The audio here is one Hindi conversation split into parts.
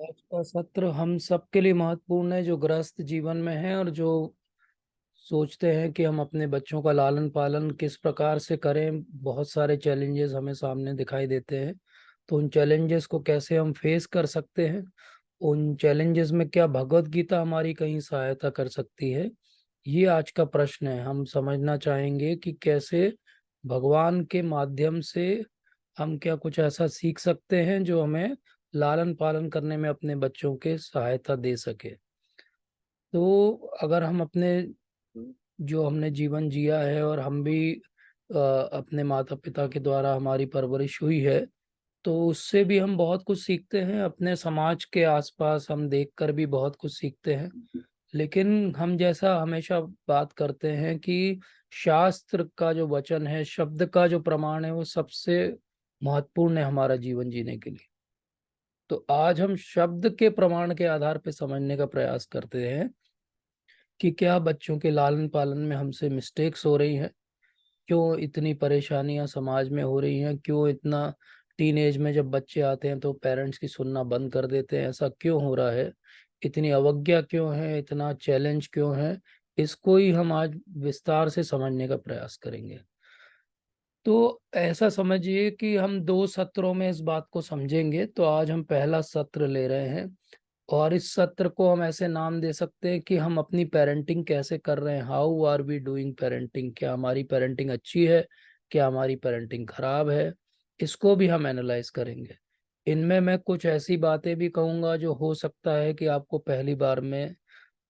आज का सत्र हम सबके लिए महत्वपूर्ण है, जो गृहस्थ जीवन में है और जो सोचते हैं कि हम अपने बच्चों का लालन पालन किस प्रकार से करें। बहुत सारे चैलेंजेस हमें सामने दिखाई देते हैं, तो उन चैलेंजेस को कैसे हम फेस कर सकते हैं, उन चैलेंजेस में क्या भगवत गीता हमारी कहीं सहायता कर सकती है, ये आज का प्रश्न है। हम समझना चाहेंगे कि कैसे भगवान के माध्यम से हम क्या कुछ ऐसा सीख सकते हैं जो हमें लालन पालन करने में अपने बच्चों के सहायता दे सके। तो अगर हम अपने जो हमने जीवन जिया है और हम भी अपने माता पिता के द्वारा हमारी परवरिश हुई है, तो उससे भी हम बहुत कुछ सीखते हैं। अपने समाज के आसपास हम देखकर भी बहुत कुछ सीखते हैं। लेकिन हम जैसा हमेशा बात करते हैं कि शास्त्र का जो वचन है, शब्द का जो प्रमाण है, वो सबसे महत्वपूर्ण है हमारा जीवन जीने के लिए। तो आज हम शब्द के प्रमाण के आधार पर समझने का प्रयास करते हैं कि क्या बच्चों के लालन पालन में हमसे मिस्टेक्स हो रही हैं, क्यों इतनी परेशानियां समाज में हो रही हैं, क्यों इतना टीन एज में जब बच्चे आते हैं तो पेरेंट्स की सुनना बंद कर देते हैं, ऐसा क्यों हो रहा है, इतनी अवज्ञा क्यों है, इतना चैलेंज क्यों है। इसको ही हम आज विस्तार से समझने का प्रयास करेंगे। तो ऐसा समझिए कि हम दो सत्रों में इस बात को समझेंगे। तो आज हम पहला सत्र ले रहे हैं और इस सत्र को हम ऐसे नाम दे सकते हैं कि हम अपनी पेरेंटिंग कैसे कर रहे हैं, how are we doing parenting. क्या हमारी पेरेंटिंग अच्छी है, क्या हमारी पेरेंटिंग खराब है, इसको भी हम एनालाइज करेंगे। इनमें मैं कुछ ऐसी बातें भी कहूंगा जो हो सकता है कि आपको पहली बार में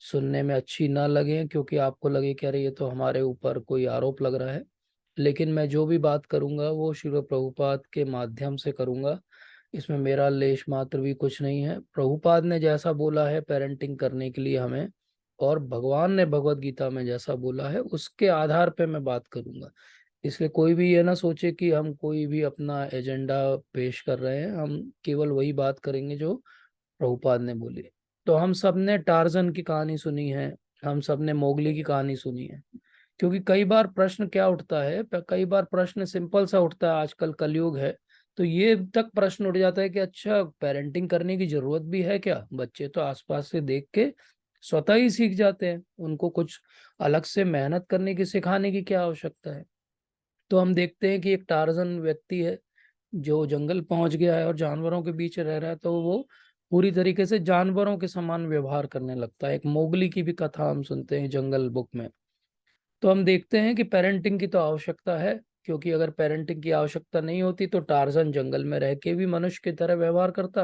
सुनने में अच्छी ना लगे, क्योंकि आपको लगे कि अरे ये तो हमारे ऊपर कोई आरोप लग रहा है। लेकिन मैं जो भी बात करूंगा वो श्रील प्रभुपाद के माध्यम से करूंगा। इसमें मेरा लेश मात्र भी कुछ नहीं है। प्रभुपाद ने जैसा बोला है पेरेंटिंग करने के लिए हमें, और भगवान ने भगवत गीता में जैसा बोला है, उसके आधार पे मैं बात करूंगा। इसलिए कोई भी ये ना सोचे कि हम कोई भी अपना एजेंडा पेश कर रहे हैं। हम केवल वही बात करेंगे जो प्रभुपाद ने बोली। तो हम सब ने टार्जन की कहानी सुनी है, हम सब ने मोगली की कहानी सुनी है। क्योंकि कई बार प्रश्न क्या उठता है, कई बार प्रश्न सिंपल सा उठता है, आजकल कलयुग है तो ये तक प्रश्न उठ जाता है कि अच्छा, पेरेंटिंग करने की जरूरत भी है क्या? बच्चे तो आसपास से देख के स्वतः ही सीख जाते हैं, उनको कुछ अलग से मेहनत करने की सिखाने की क्या आवश्यकता है। तो हम देखते हैं कि एक टार्जन व्यक्ति है जो जंगल पहुंच गया है और जानवरों के बीच रह रहा है, तो वो पूरी तरीके से जानवरों के समान व्यवहार करने लगता है। एक मोगली की भी कथा हम सुनते हैं जंगल बुक में। तो हम देखते हैं कि पेरेंटिंग की तो आवश्यकता है, क्योंकि अगर पेरेंटिंग की आवश्यकता नहीं होती तो टार्जन जंगल में रह के भी मनुष्य की तरह व्यवहार करता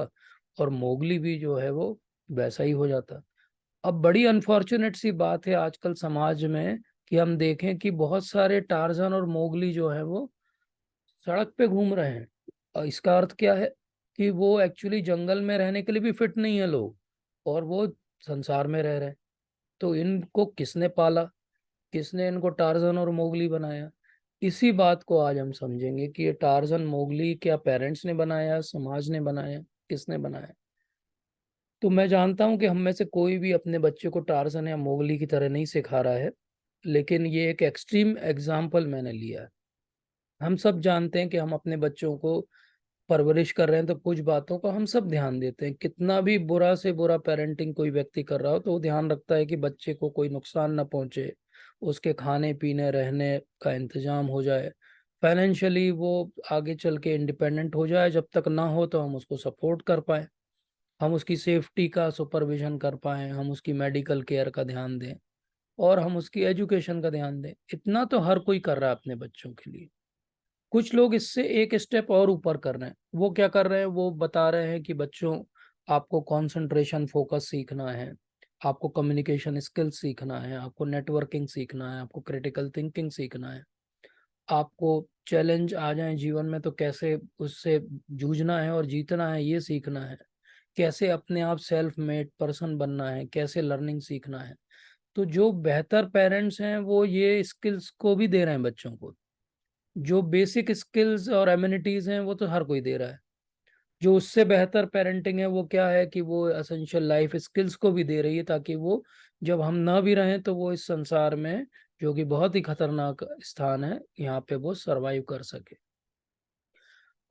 और मोगली भी जो है वो वैसा ही हो जाता। अब बड़ी अनफॉर्चुनेट सी बात है आजकल समाज में कि हम देखें कि बहुत सारे टार्जन और मोगली जो है वो सड़क पे घूम रहे हैं। और इसका अर्थ क्या है कि वो एक्चुअली जंगल में रहने के लिए भी फिट नहीं है लोग, और वो संसार में रह रहे हैं। तो इनको किसने पाला, किसने इनको टार्जन और मोगली बनाया? इसी बात को आज हम समझेंगे कि ये टार्जन मोगली क्या पेरेंट्स ने बनाया, समाज ने बनाया, किसने बनाया। तो मैं जानता हूं कि हम में से कोई भी अपने बच्चे को टार्जन या मोगली की तरह नहीं सिखा रहा है, लेकिन ये एक एक्सट्रीम एग्जाम्पल मैंने लिया है। हम सब जानते हैं कि हम अपने बच्चों को परवरिश कर रहे हैं तो कुछ बातों का हम सब ध्यान देते हैं। कितना भी बुरा से बुरा पेरेंटिंग कोई व्यक्ति कर रहा हो तो वो ध्यान रखता है कि बच्चे को कोई नुकसान ना पहुंचे, उसके खाने पीने रहने का इंतजाम हो जाए, फाइनेंशियली वो आगे चल के इंडिपेंडेंट हो जाए। जब तक ना हो तो हम उसको सपोर्ट कर पाए, हम उसकी सेफ्टी का सुपरविजन कर पाए, हम उसकी मेडिकल केयर का ध्यान दें और हम उसकी एजुकेशन का ध्यान दें। इतना तो हर कोई कर रहा है अपने बच्चों के लिए। कुछ लोग इससे एक स्टेप और ऊपर कर रहे हैं। वो क्या कर रहे हैं, वो बता रहे हैं कि बच्चों, आपको कंसंट्रेशन फोकस सीखना है, आपको कम्युनिकेशन स्किल्स सीखना है, आपको नेटवर्किंग सीखना है, आपको क्रिटिकल थिंकिंग सीखना है, आपको चैलेंज आ जाए जीवन में तो कैसे उससे जूझना है और जीतना है ये सीखना है, कैसे अपने आप सेल्फ मेड पर्सन बनना है, कैसे लर्निंग सीखना है। तो जो बेहतर पेरेंट्स हैं वो ये स्किल्स को भी दे रहे हैं बच्चों को। जो बेसिक स्किल्स और एमिनिटीज हैं वो तो हर कोई दे रहा है। जो उससे बेहतर पेरेंटिंग है वो क्या है कि वो एसेंशियल लाइफ स्किल्स को भी दे रही है, ताकि वो जब हम ना भी रहें तो वो इस संसार में, जो कि बहुत ही खतरनाक स्थान है, यहाँ पे वो सरवाइव कर सके।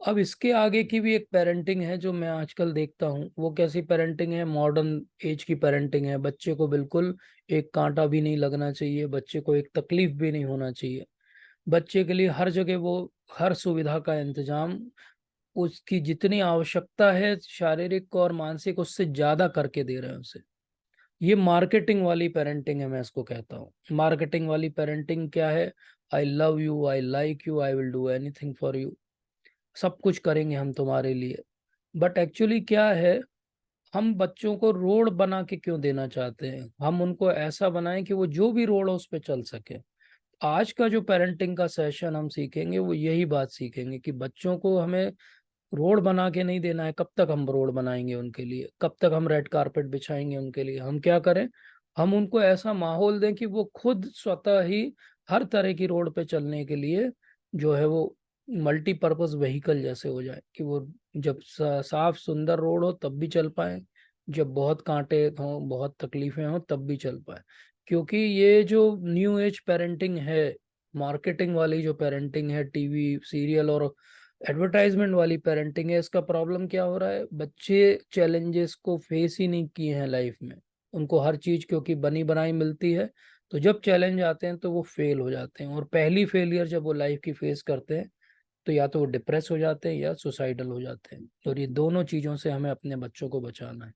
अब इसके आगे की भी एक पेरेंटिंग है जो मैं आजकल देखता हूँ। वो कैसी पेरेंटिंग है? मॉडर्न एज की पेरेंटिंग है। बच्चे को बिल्कुल एक कांटा भी नहीं लगना चाहिए, बच्चे को एक तकलीफ भी नहीं होना चाहिए। बच्चे के लिए हर जगह वो हर सुविधा का इंतजाम, उसकी जितनी आवश्यकता है शारीरिक और मानसिक, उससे ज्यादा करके दे रहे हैं उसे। ये मार्केटिंग वाली पेरेंटिंग है, मैं इसको कहता हूँ। मार्केटिंग वाली पेरेंटिंग क्या है? I love you, I like you, I will do anything for you, सब कुछ करेंगे हम तुम्हारे लिए। बट एक्चुअली क्या है, हम बच्चों को रोड बना के क्यों देना चाहते हैं? हम उनको ऐसा बनाएं कि वो जो भी रोड है उस पर चल सके। आज का जो पेरेंटिंग का सेशन हम सीखेंगे वो यही बात सीखेंगे कि बच्चों को हमें रोड बना के नहीं देना है। कब तक हम रोड बनाएंगे उनके लिए? कब तक हम रेड कारपेट बिछाएंगे उनके लिए? हम क्या करें, हम उनको ऐसा माहौल दें कि वो खुद स्वतः ही हर तरह की रोड पे चलने के लिए जो है वो मल्टीपर्पज व्हीकल जैसे हो जाए, कि वो जब साफ सुंदर रोड हो तब भी चल पाए, जब बहुत कांटे हों, बहुत तकलीफें हों, तब भी चल पाए। क्योंकि ये जो न्यू एज पेरेंटिंग है, मार्केटिंग वाली जो पेरेंटिंग है, टीवी सीरियल और एडवर्टाइजमेंट वाली पेरेंटिंग है, इसका प्रॉब्लम क्या हो रहा है? बच्चे चैलेंजेस को फेस ही नहीं किए हैं लाइफ में। उनको हर चीज क्योंकि बनी बनाई मिलती है, तो जब चैलेंज आते हैं तो वो फेल हो जाते हैं। और पहली फेलियर जब वो लाइफ की फेस करते हैं तो या तो वो डिप्रेस हो जाते हैं या सुसाइडल हो जाते हैं। और ये दोनों चीजों से हमें अपने बच्चों को बचाना है।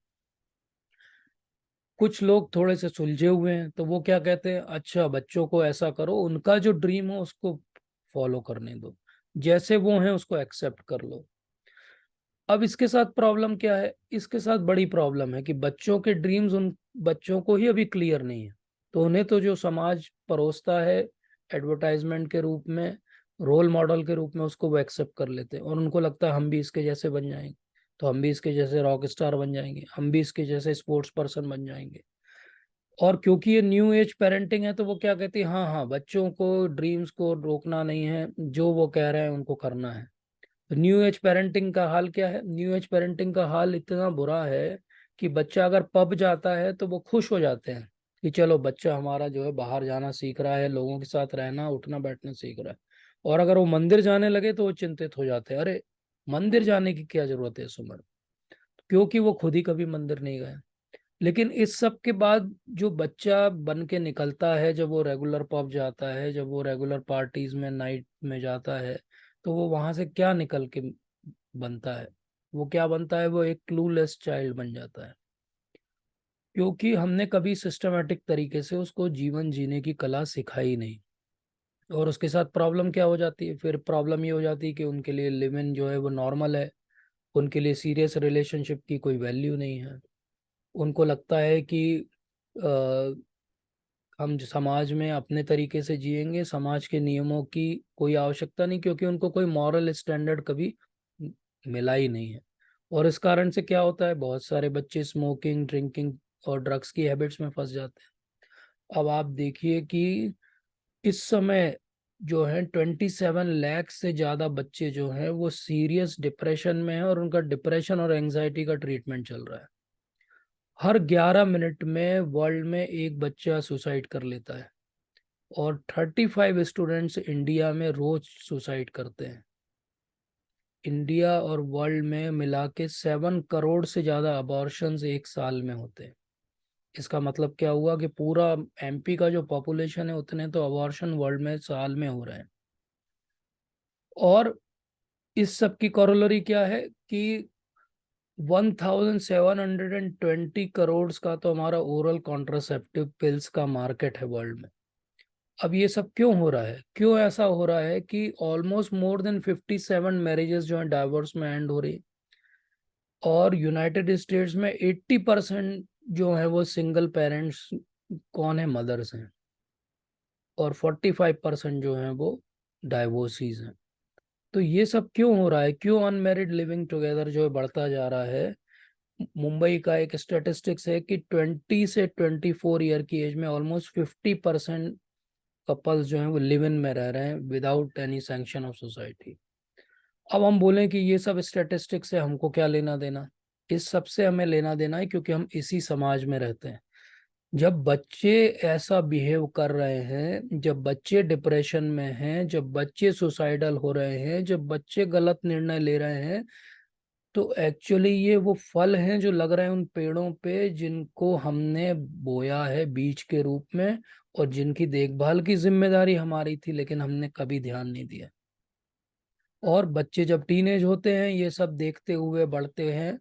कुछ लोग थोड़े से सुलझे हुए हैं तो वो क्या कहते हैं, अच्छा बच्चों को ऐसा करो, उनका जो ड्रीम हो उसको फॉलो करने दो, जैसे वो हैं उसको एक्सेप्ट कर लो। अब इसके साथ प्रॉब्लम क्या है? इसके साथ बड़ी प्रॉब्लम है कि बच्चों के ड्रीम्स उन बच्चों को ही अभी क्लियर नहीं है। तो उन्हें तो जो समाज परोसता है एडवर्टाइजमेंट के रूप में, रोल मॉडल के रूप में, उसको वो एक्सेप्ट कर लेते हैं और उनको लगता है हम भी इसके जैसे बन जाएंगे, तो हम भी इसके जैसे रॉक स्टार बन जाएंगे, हम भी इसके जैसे स्पोर्ट्स पर्सन बन जाएंगे। और क्योंकि ये न्यू एज पेरेंटिंग है तो वो क्या कहती है, हाँ हाँ बच्चों को ड्रीम्स को रोकना नहीं है, जो वो कह रहे हैं उनको करना है। तो न्यू एज पेरेंटिंग का हाल क्या है? न्यू एज पेरेंटिंग का हाल इतना बुरा है कि बच्चा अगर पब जाता है तो वो खुश हो जाते हैं कि चलो बच्चा हमारा जो है बाहर जाना सीख रहा है, लोगों के साथ रहना उठना बैठना सीख रहा है। और अगर वो मंदिर जाने लगे तो वो चिंतित हो जाते हैं, अरे मंदिर जाने की क्या जरूरत है इस उम्र में? क्योंकि वो खुद ही कभी मंदिर नहीं गए। लेकिन इस सब के बाद जो बच्चा बन के निकलता है, जब वो रेगुलर पब जाता है, जब वो रेगुलर पार्टीज में नाइट में जाता है, तो वो वहां से क्या निकल के बनता है? वो क्या बनता है? वो एक क्लूलेस चाइल्ड बन जाता है, क्योंकि हमने कभी सिस्टमेटिक तरीके से उसको जीवन जीने की कला सिखाई नहीं। और उसके साथ प्रॉब्लम क्या हो जाती है? फिर प्रॉब्लम ये हो जाती है कि उनके लिए लिव इन जो है वो नॉर्मल है, उनके लिए सीरियस रिलेशनशिप की कोई वैल्यू नहीं है। उनको लगता है कि हम जो समाज में अपने तरीके से जिएंगे, समाज के नियमों की कोई आवश्यकता नहीं, क्योंकि उनको कोई मॉरल स्टैंडर्ड कभी मिला ही नहीं है। और इस कारण से क्या होता है, बहुत सारे बच्चे स्मोकिंग ड्रिंकिंग और ड्रग्स की हैबिट्स में फंस जाते हैं। अब आप देखिए कि इस समय जो है 27 लाख से ज्यादा बच्चे जो हैं वो सीरियस डिप्रेशन में हैं, और उनका डिप्रेशन और एंजाइटी का ट्रीटमेंट चल रहा है। हर 11 मिनट में वर्ल्ड में एक बच्चा सुसाइड कर लेता है, और 35 स्टूडेंट्स इंडिया में रोज सुसाइड करते हैं। इंडिया और वर्ल्ड में मिला के 7 करोड़ से ज्यादा अबॉर्शंस एक साल में होते हैं। इसका मतलब क्या हुआ कि पूरा एमपी का जो पॉपुलेशन है उतने तो अबॉर्शन वर्ल्ड में साल में हो रहे हैं। और इस सब की कॉरोलरी क्या है कि 1720 करोड़ का तो हमारा ओरल कॉन्ट्रासेप्टिव पिल्स का मार्केट है वर्ल्ड में। अब ये सब क्यों हो रहा है? क्यों ऐसा हो रहा है कि ऑलमोस्ट मोर देन 57 मैरिजेस जो है डाइवोर्स में एंड हो रही, और यूनाइटेड स्टेट्स में 80% जो है वो सिंगल पेरेंट्स कौन है, मदर्स हैं, और 45% जो है वो डाइवोर्सीज हैं। तो ये सब क्यों हो रहा है? क्यों अनमेरिड लिविंग टुगेदर जो है बढ़ता जा रहा है? मुंबई का एक स्टेटिस्टिक्स है कि 20 से 24 ईयर की एज में ऑलमोस्ट 50% कपल्स जो हैं वो लिव इन में रह रहे हैं without any sanction of society. अब हम बोलें कि ये सब स्टैटिस्टिक्स से हमको क्या लेना देना? इस सब से हमें लेना देना है क्योंकि हम इसी समाज में रहते हैं। जब बच्चे ऐसा बिहेव कर रहे हैं, जब बच्चे डिप्रेशन में हैं, जब बच्चे सुसाइडल हो रहे हैं, जब बच्चे गलत निर्णय ले रहे हैं, तो एक्चुअली ये वो फल हैं जो लग रहे हैं उन पेड़ों पे जिनको हमने बोया है बीज के रूप में, और जिनकी देखभाल की जिम्मेदारी हमारी थी, लेकिन हमने कभी ध्यान नहीं दिया। और बच्चे जब टीनेज होते हैं, ये सब देखते हुए बढ़ते हैं,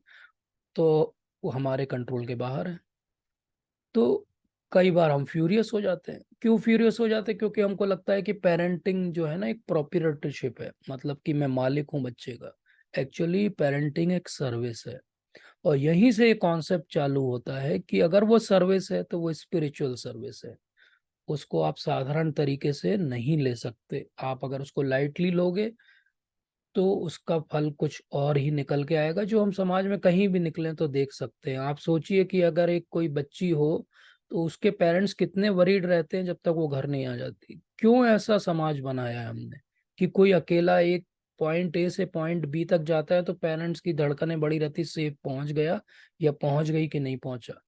तो वो हमारे कंट्रोल के बाहर है। तो कई बार हम फ्यूरियस हो जाते हैं। क्यों फ्यूरियस हो जाते हैं? क्योंकि हमको लगता है कि पेरेंटिंग जो है ना एक प्रोप्राइटरशिप है, मतलब कि मैं मालिक हूँ बच्चे का। एक्चुअली पेरेंटिंग एक सर्विस है, और यहीं से ये कॉन्सेप्ट चालू होता है कि अगर वो सर्विस है तो वो स्पिरिचुअल सर्विस है। उसको आप साधारण तरीके से नहीं ले सकते। आप अगर उसको लाइटली लोगे तो उसका फल कुछ और ही निकल के आएगा, जो हम समाज में कहीं भी निकले तो देख सकते हैं। आप सोचिए कि अगर एक कोई बच्ची हो तो उसके पेरेंट्स कितने वरीड रहते हैं जब तक वो घर नहीं आ जाती। क्यों ऐसा समाज बनाया है हमने कि कोई अकेला एक पॉइंट ए से पॉइंट बी तक जाता है तो पेरेंट्स की धड़कनें बड़ी रहती, सेफ पहुंच गया या पहुंच गई कि नहीं पहुंचा।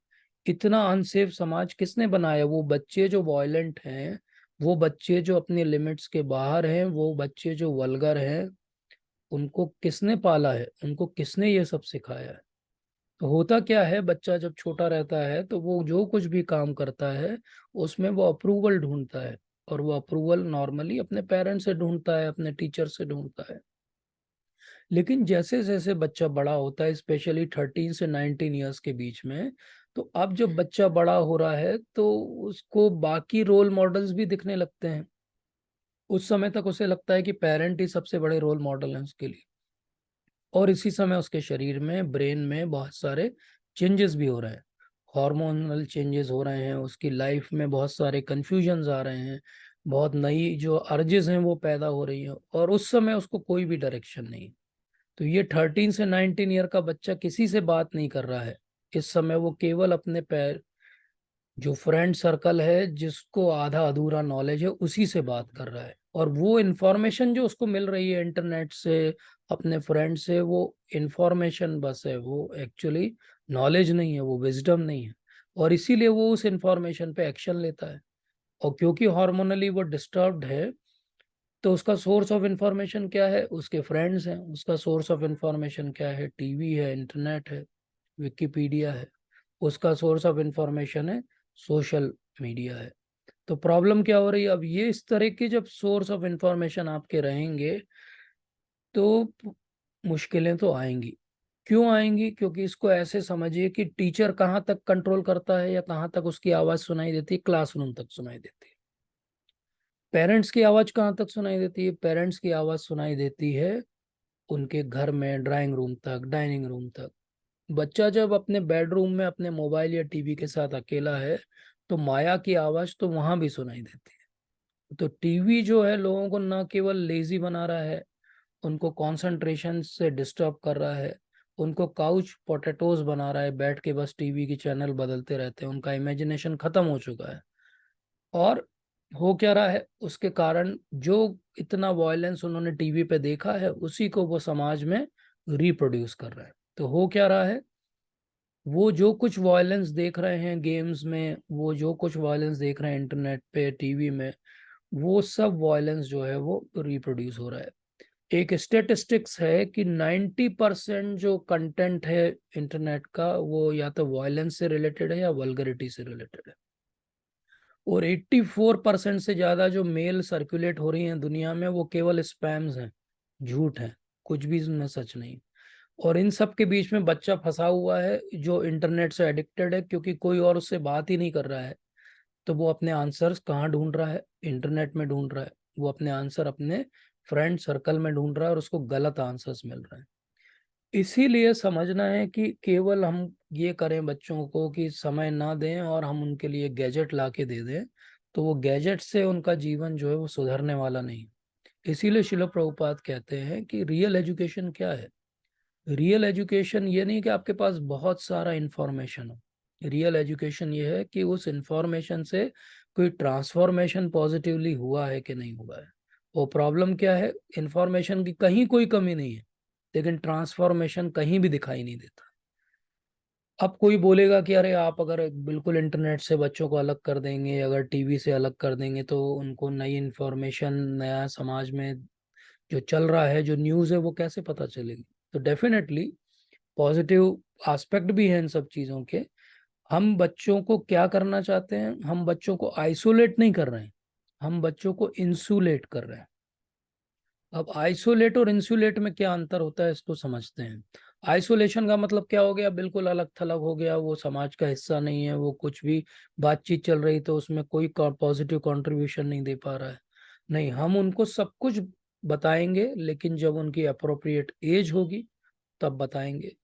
इतना अनसेफ समाज किसने बनाया? वो बच्चे जो वॉयलेंट हैं, वो बच्चे जो अपने लिमिट्स के बाहर हैं, वो बच्चे जो वल्गर हैं, उनको किसने पाला है? उनको किसने ये सब सिखाया है? तो होता क्या है, बच्चा जब छोटा रहता है तो वो जो कुछ भी काम करता है उसमें वो अप्रूवल ढूंढता है, और वो अप्रूवल नॉर्मली अपने पेरेंट्स से ढूंढता है, अपने टीचर से ढूंढता है। लेकिन जैसे जैसे बच्चा बड़ा होता है, स्पेशली 13 से 19 ईयर्स के बीच में, तो अब जब बच्चा बड़ा हो रहा है तो उसको बाकी रोल मॉडल्स भी दिखने लगते हैं। उस समय तक उसे लगता है कि पेरेंट ही सबसे बड़े रोल मॉडल हैं उसके लिए। और इसी समय उसके शरीर में, ब्रेन में बहुत सारे चेंजेस भी हो रहे हैं। हार्मोनल चेंजेस हो रहे हैं, उसकी लाइफ में बहुत सारे कंफ्यूजन्स आ रहे हैं, बहुत नई जो अर्जेस हैं वो पैदा हो रही हैं, और उस समय उसको कोई भी डायरेक्शन नहीं। तो ये 13 से 19 ईयर का बच्चा किसी से बात नहीं कर रहा है। इस समय वो केवल अपने पैर, जो फ्रेंड सर्कल है जिसको आधा अधूरा नॉलेज है, उसी से बात कर रहा है। और वो इंफॉर्मेशन जो उसको मिल रही है इंटरनेट से, अपने फ्रेंड से, वो इंफॉर्मेशन बस है, वो एक्चुअली नॉलेज नहीं है, वो विजडम नहीं है। और इसीलिए वो उस इंफॉर्मेशन पे एक्शन लेता है। और क्योंकि हार्मोनली वो डिस्टर्ब्ड है, तो उसका सोर्स ऑफ इंफॉर्मेशन क्या है? उसके फ्रेंड्स हैं। उसका सोर्स ऑफ इंफॉर्मेशन क्या है? टीवी है, इंटरनेट है, विकिपीडिया है। उसका सोर्स ऑफ इंफॉर्मेशन है, सोशल मीडिया है। तो प्रॉब्लम क्या हो रही है? अब ये इस तरह के जब सोर्स ऑफ इंफॉर्मेशन आपके रहेंगे तो मुश्किलें तो आएंगी। क्यों आएंगी? क्योंकि इसको ऐसे समझिए कि टीचर कहाँ तक कंट्रोल करता है या कहाँ तक उसकी आवाज सुनाई देती है? क्लासरूम तक सुनाई देती है। पेरेंट्स की आवाज कहाँ तक सुनाई देती है? पेरेंट्स की आवाज सुनाई देती है उनके घर में, ड्राइंग रूम तक, डाइनिंग रूम तक। बच्चा जब अपने बेडरूम में अपने मोबाइल या टीवी के साथ अकेला है, तो माया की आवाज तो वहां भी सुनाई देती है। तो टीवी जो है लोगों को ना केवल लेजी बना रहा है, उनको कंसंट्रेशन से डिस्टर्ब कर रहा है, उनको काउच पोटैटोज बना रहा है, बैठ के बस टीवी की चैनल बदलते रहते हैं, उनका इमेजिनेशन खत्म हो चुका है। और हो क्या रहा है उसके कारण? जो इतना वायलेंस उन्होंने टीवी पे देखा है, उसी को वो समाज में रिप्रोड्यूस कर रहे हैं। तो हो क्या रहा है? वो जो कुछ वायलेंस देख रहे हैं गेम्स में, वो जो कुछ वायलेंस देख रहे हैं इंटरनेट पे, टीवी में, वो सब वायलेंस जो है वो रिप्रोड्यूस हो रहा है। एक स्टेटिस्टिक्स है कि 90% जो कंटेंट है इंटरनेट का, वो या तो वायलेंस से रिलेटेड है या वल्गरिटी से रिलेटेड है। और 84% से ज्यादा जो मेल सर्कुलेट हो रही हैं दुनिया में, वो केवल स्पैम्स हैं, झूठ है, कुछ भी इसमें सच नहीं। और इन सब के बीच में बच्चा फंसा हुआ है जो इंटरनेट से एडिक्टेड है, क्योंकि कोई और उससे बात ही नहीं कर रहा है। तो वो अपने आंसर्स कहाँ ढूंढ रहा है? इंटरनेट में ढूंढ रहा है। वो अपने आंसर अपने फ्रेंड सर्कल में ढूंढ रहा है, और उसको गलत आंसर्स मिल रहे हैं। इसीलिए समझना है कि केवल हम ये करें बच्चों को कि समय ना दें और हम उनके लिए गैजेट ला के दे दें, तो वो गैजेट से उनका जीवन जो है वो सुधरने वाला नहीं। इसीलिए शिल प्रभुपाद कहते हैं कि रियल एजुकेशन क्या है? रियल एजुकेशन ये नहीं कि आपके पास बहुत सारा इंफॉर्मेशन हो। रियल एजुकेशन ये है कि उस इंफॉर्मेशन से कोई ट्रांसफॉर्मेशन पॉजिटिवली हुआ है कि नहीं हुआ है। वो प्रॉब्लम क्या है? इंफॉर्मेशन की कहीं कोई कमी नहीं है, लेकिन ट्रांसफॉर्मेशन कहीं भी दिखाई नहीं देता। अब कोई बोलेगा कि अरे आप अगर बिल्कुल इंटरनेट से बच्चों को अलग कर देंगे, अगर टीवी से अलग कर देंगे, तो उनको नई इंफॉर्मेशन, नया समाज में जो चल रहा है, जो न्यूज़ है, वो कैसे पता चलेगी? तो डेफिनेटली पॉजिटिव एस्पेक्ट भी है इन सब चीज़ों के। हम बच्चों को क्या करना चाहते हैं? हम बच्चों को आइसोलेट नहीं कर रहे हैं, हम बच्चों को इंसुलेट कर रहे हैं। अब आइसोलेट और इंसुलेट में क्या अंतर होता है, इसको समझते हैं। आइसोलेशन का मतलब क्या हो गया? बिल्कुल अलग थलग हो गया, वो समाज का हिस्सा नहीं है, वो कुछ भी बातचीत चल रही तो उसमें कोई पॉजिटिव कंट्रीब्यूशन नहीं दे पा रहा है। नहीं, हम उनको सब कुछ बताएंगे, लेकिन जब उनकी अप्रोप्रिएट एज होगी तब बताएंगे।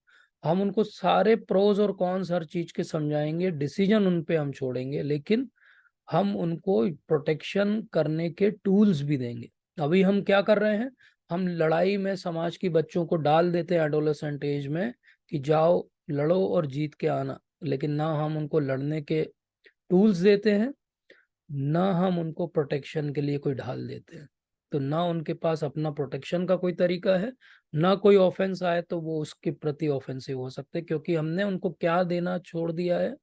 हम उनको सारे प्रोज और कॉन्स हर चीज के समझाएंगे, डिसीजन उन पे हम छोड़ेंगे, लेकिन हम उनको प्रोटेक्शन करने के टूल्स भी देंगे। अभी हम क्या कर रहे हैं? हम लड़ाई में समाज की बच्चों को डाल देते हैं एडोलेसेंट एज में कि जाओ लड़ो और जीत के आना, लेकिन ना हम उनको लड़ने के टूल्स देते हैं, ना हम उनको प्रोटेक्शन के लिए कोई ढाल देते हैं। तो ना उनके पास अपना प्रोटेक्शन का कोई तरीका है, ना कोई ऑफेंस आए तो वो उसके प्रति ऑफेंसिव हो सकते, क्योंकि हमने उनको क्या देना छोड़ दिया है?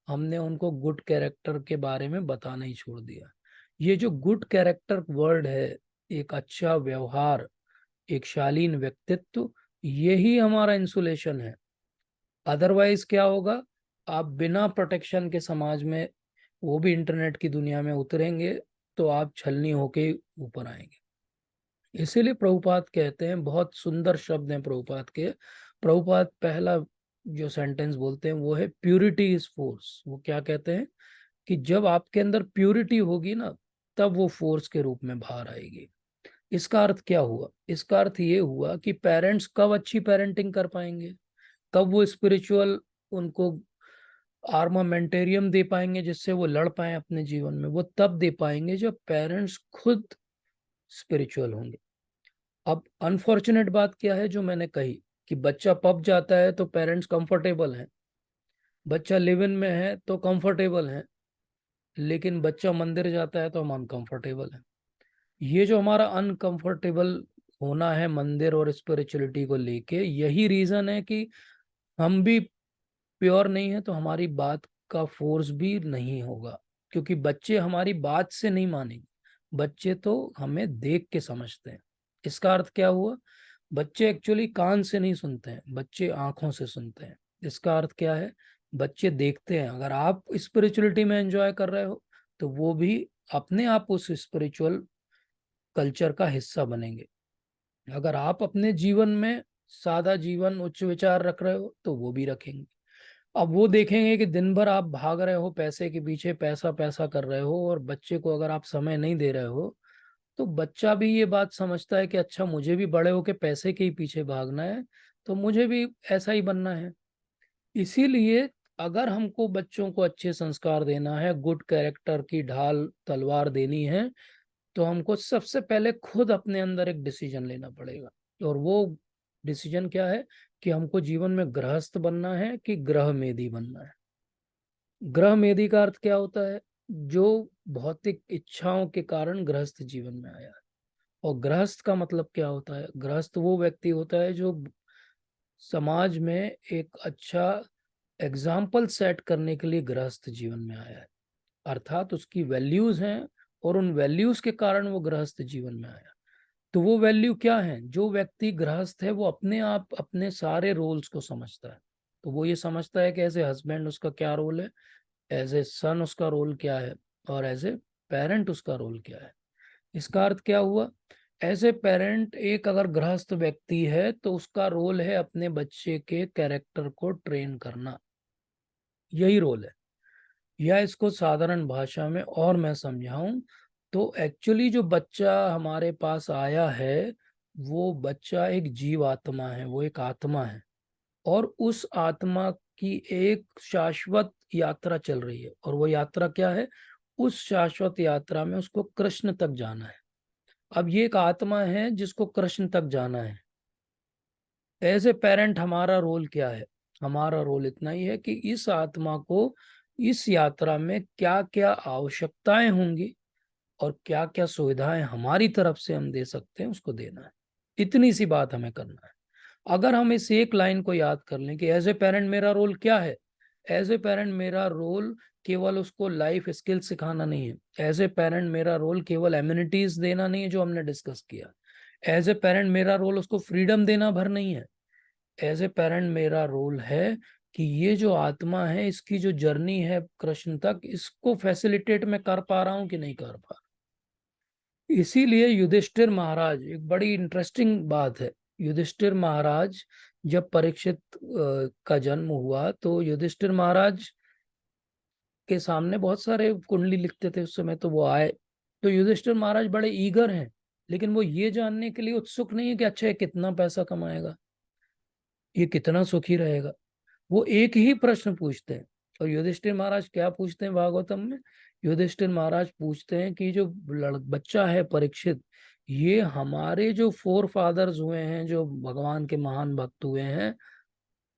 हमने उनको गुड कैरेक्टर के बारे में बताना ही छोड़ दिया। ये जो गुड कैरेक्टर वर्ड है, एक अच्छा व्यवहार, एक शालीन व्यक्तित्व, यही हमारा इंसुलेशन है। अदरवाइज क्या होगा? आप बिना प्रोटेक्शन के समाज में, वो भी इंटरनेट की दुनिया में उतरेंगे, तो आप छलनी होके ऊपर आएंगे। इसीलिए प्रभुपाद कहते हैं, बहुत सुंदर शब्द हैं प्रभुपाद के। प्रभुपाद पहला जो सेंटेंस बोलते हैं वो है प्यूरिटी इज फोर्स। वो क्या कहते हैं? कि जब आपके अंदर प्यूरिटी होगी ना, तब वो फोर्स के रूप में बाहर आएगी। इसका अर्थ क्या हुआ? इसका अर्थ ये हुआ कि पेरेंट्स कब अच्छी पेरेंटिंग कर पाएंगे, कब वो स्पिरिचुअल उनको आर्मामेंटेरियम दे पाएंगे जिससे वो लड़ पाए अपने जीवन में? वो तब दे पाएंगे जब पेरेंट्स खुद स्पिरिचुअल होंगे। अब अनफॉर्चुनेट बात क्या है जो मैंने कही, कि बच्चा पब जाता है तो पेरेंट्स कंफर्टेबल हैं, बच्चा लिव इन में है तो कंफर्टेबल है, लेकिन बच्चा मंदिर जाता है तो हम अनकंफर्टेबल हैं। ये जो हमारा अनकंफर्टेबल होना है मंदिर और स्पिरिचुअलिटी को लेके, यही रीजन है कि हम भी प्योर नहीं है, तो हमारी बात का फोर्स भी नहीं होगा। क्योंकि बच्चे हमारी बात से नहीं मानेंगे, बच्चे तो हमें देख के समझते हैं। इसका अर्थ क्या हुआ? बच्चे एक्चुअली कान से नहीं सुनते हैं, बच्चे आंखों से सुनते हैं। इसका अर्थ क्या है? बच्चे देखते हैं। अगर आप स्पिरिचुअलिटी में एंजॉय कर रहे हो, तो वो भी अपने आप उस स्पिरिचुअल कल्चर का हिस्सा बनेंगे। अगर आप अपने जीवन में सादा जीवन, उच्च विचार रख रहे हो, तो वो भी रखेंगे। अब वो देखेंगे कि दिन भर आप भाग रहे हो पैसे के पीछे, पैसा पैसा कर रहे हो, और बच्चे को अगर आप समय नहीं दे रहे हो, तो बच्चा भी ये बात समझता है कि अच्छा, मुझे भी बड़े होके पैसे के ही पीछे भागना है, तो मुझे भी ऐसा ही बनना है। इसीलिए अगर हमको बच्चों को अच्छे संस्कार देना है, गुड कैरेक्टर की ढाल तलवार देनी है, तो हमको सबसे पहले खुद अपने अंदर एक डिसीजन लेना पड़ेगा। और वो डिसीजन क्या है? कि हमको जीवन में गृहस्थ बनना है कि ग्रह मेधी बनना है। ग्रह मेधी का अर्थ क्या होता है? जो भौतिक इच्छाओं के कारण गृहस्थ जीवन में आया है। और गृहस्थ का मतलब क्या होता है? गृहस्थ वो व्यक्ति होता है जो समाज में एक अच्छा एग्जाम्पल सेट करने के लिए गृहस्थ जीवन में आया है। अर्थात उसकी वैल्यूज हैं, और उन वैल्यूज के कारण वो गृहस्थ जीवन में आया। तो वो वैल्यू क्या है? जो व्यक्ति गृहस्थ है वो अपने आप अपने सारे रोल्स को समझता है। तो वो ये समझता है कि एज ए हस्बैंड उसका क्या रोल है, एज ए सन उसका रोल क्या है, और एज ए पेरेंट उसका रोल क्या है। इसका अर्थ क्या हुआ? एज ए पेरेंट, एक अगर गृहस्थ व्यक्ति है तो उसका रोल है अपने बच्चे के कैरेक्टर को ट्रेन करना। यही रोल है। या इसको साधारण भाषा में और मैं समझाऊं, तो एक्चुअली जो बच्चा हमारे पास आया है, वो बच्चा एक जीव आत्मा है, वो एक आत्मा है। और उस आत्मा की एक शाश्वत यात्रा चल रही है, और वो यात्रा क्या है? उस शाश्वत यात्रा में उसको कृष्ण तक जाना है। अब ये एक आत्मा है जिसको कृष्ण तक जाना है। एज ए पेरेंट हमारा रोल क्या है? हमारा रोल इतना ही है कि इस आत्मा को इस यात्रा में क्या क्या आवश्यकताएं होंगी और क्या क्या सुविधाएं हमारी तरफ से हम दे सकते हैं, उसको देना है। इतनी सी बात हमें करना है। अगर हम इस एक लाइन को याद कर लें कि एज ए पेरेंट मेरा रोल क्या है, एज ए पेरेंट मेरा रोल केवल उसको लाइफ स्किल सिखाना नहीं है। एज ए पेरेंट मेरा रोल केवल एम्यूनिटीज देना नहीं है जो हमने डिस्कस किया। एज ए पेरेंट मेरा रोल उसको फ्रीडम देना भर नहीं है। एज ए पेरेंट मेरा रोल है कि ये जो आत्मा है, इसकी जो जर्नी है कृष्ण तक, इसको फैसिलिटेट मैं कर पा रहा हूं कि नहीं कर पा रहा। इसीलिए युधिष्ठिर महाराज, एक बड़ी इंटरेस्टिंग बात है, युधिष्ठिर महाराज जब परीक्षित का जन्म हुआ तो युधिष्ठिर महाराज के सामने बहुत सारे कुंडली लिखते थे उस समय, तो वो आए। तो युधिष्ठिर महाराज बड़े ईगर हैं, लेकिन वो ये जानने के लिए उत्सुक नहीं है कि अच्छा ये कितना पैसा कमाएगा, ये कितना सुखी रहेगा। वो एक ही प्रश्न पूछते हैं। और युधिष्ठिर महाराज क्या पूछते हैं भागवतम में? युधिष्ठिर महाराज पूछते हैं कि जो बच्चा है परीक्षित, ये हमारे जो फोर फादर्स हुए हैं, जो भगवान के महान भक्त हुए हैं,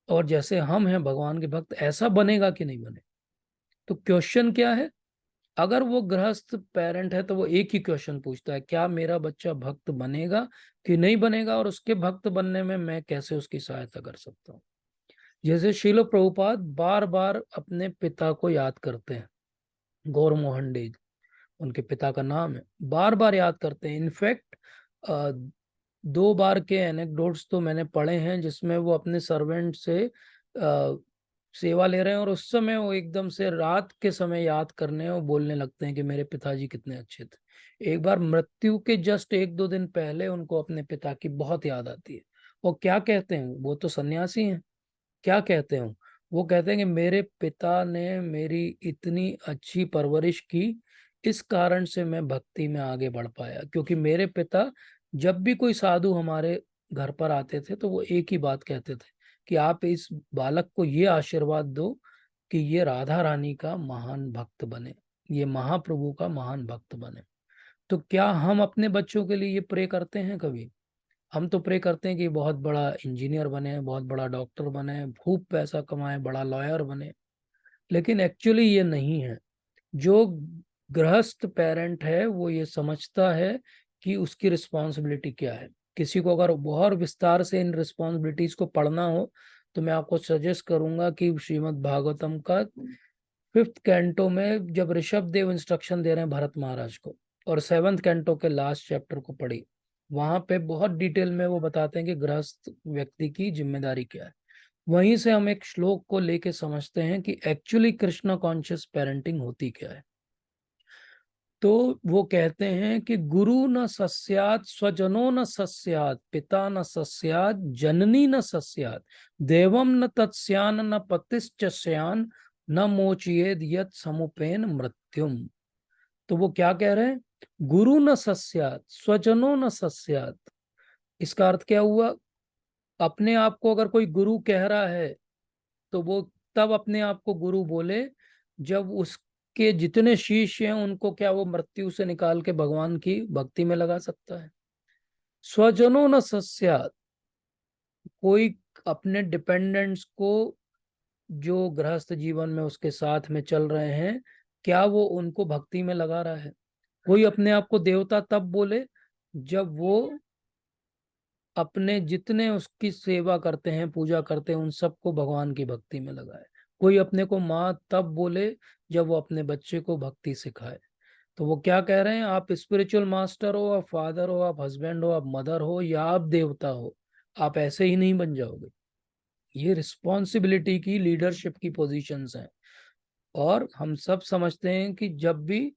और जैसे हम हैं भगवान के भक्त, ऐसा बनेगा कि नहीं बने। तो क्वेश्चन क्या है? अगर वो गृहस्थ पेरेंट है तो वो एक ही क्वेश्चन पूछता है, क्या मेरा बच्चा भक्त बनेगा कि नहीं बनेगा, और उसके भक्त बनने में मैं कैसे उसकी सहायता कर सकता हूँ। जैसे श्रील प्रभुपाद बार बार अपने पिता को याद करते हैं, गौर मोहन डे उनके पिता का नाम है, बार बार याद करते हैं। इनफैक्ट 2 बार के एनेक्डोट्स तो मैंने पढ़े हैं जिसमें वो अपने सर्वेंट से सेवा ले रहे हैं, और उस समय वो एकदम से रात के समय याद करने और बोलने लगते हैं कि मेरे पिताजी कितने अच्छे थे। एक बार मृत्यु के जस्ट 1-2 दिन पहले उनको अपने पिता की बहुत याद आती है। वो क्या कहते हैं, वो तो सन्यासी हैं, क्या कहते हैं? वो कहते हैं कि मेरे पिता ने मेरी इतनी अच्छी परवरिश की, इस कारण से मैं भक्ति में आगे बढ़ पाया। क्योंकि मेरे पिता जब भी कोई साधु हमारे घर पर आते थे तो वो एक ही बात कहते थे कि आप इस बालक को ये आशीर्वाद दो कि ये राधा रानी का महान भक्त बने, ये महाप्रभु का महान भक्त बने। तो क्या हम अपने बच्चों के लिए ये प्रे करते हैं कभी? हम तो प्रे करते हैं कि बहुत बड़ा इंजीनियर बने, बहुत बड़ा डॉक्टर बने, खूब पैसा कमाए, बड़ा लॉयर बने, लेकिन एक्चुअली ये नहीं है। जो गृहस्थ पेरेंट है वो ये समझता है कि उसकी रिस्पॉन्सिबिलिटी क्या है। किसी को अगर बहुत विस्तार से इन रिस्पॉन्सिबिलिटीज को पढ़ना हो तो मैं आपको सजेस्ट करूंगा कि श्रीमद् भागवतम का 5th कैंटो में जब ऋषभ देव इंस्ट्रक्शन दे रहे हैं भरत महाराज को, और 7th कैंटो के लास्ट चैप्टर को पढ़ी, वहां पे बहुत डिटेल में वो बताते हैं कि गृहस्थ व्यक्ति की जिम्मेदारी क्या है। वहीं से हम एक श्लोक को लेके समझते हैं कि एक्चुअली कृष्णा कॉन्शियस पेरेंटिंग होती क्या है। तो वो कहते हैं कि गुरु न सस्यात, स्वजनो न सस्यात, पिता न सस्यात, जननी न सस्यात, देवम न तत्स्यान, न पतिश्च स्यान, न मोचयेद यत् समुपेन मृत्युम। तो वो क्या कह रहे हैं? गुरु न सस्यात, स्वजनो न सस्यात। इसका अर्थ क्या हुआ? अपने आप को अगर कोई गुरु कह रहा है तो वो तब अपने आप को गुरु बोले जब उसके जितने शिष्य हैं उनको क्या वो मृत्यु से निकाल के भगवान की भक्ति में लगा सकता है। स्वजनो न सस्यात, कोई अपने डिपेंडेंट्स को, जो गृहस्थ जीवन में उसके साथ में चल रहे हैं, क्या वो उनको भक्ति में लगा रहा है? कोई अपने आप को देवता तब बोले जब वो अपने जितने उसकी सेवा करते हैं, पूजा करते हैं, उन सबको भगवान की भक्ति में लगाए। कोई अपने को माँ तब बोले जब वो अपने बच्चे को भक्ति सिखाए। तो वो क्या कह रहे हैं? आप स्पिरिचुअल मास्टर हो, आप फादर हो, आप हस्बैंड हो, आप मदर हो, या आप देवता हो, आप ऐसे ही नहीं बन जाओगे। ये रिस्पॉन्सिबिलिटी की, लीडरशिप की पोजीशंस हैं। और हम सब समझते हैं कि जब भी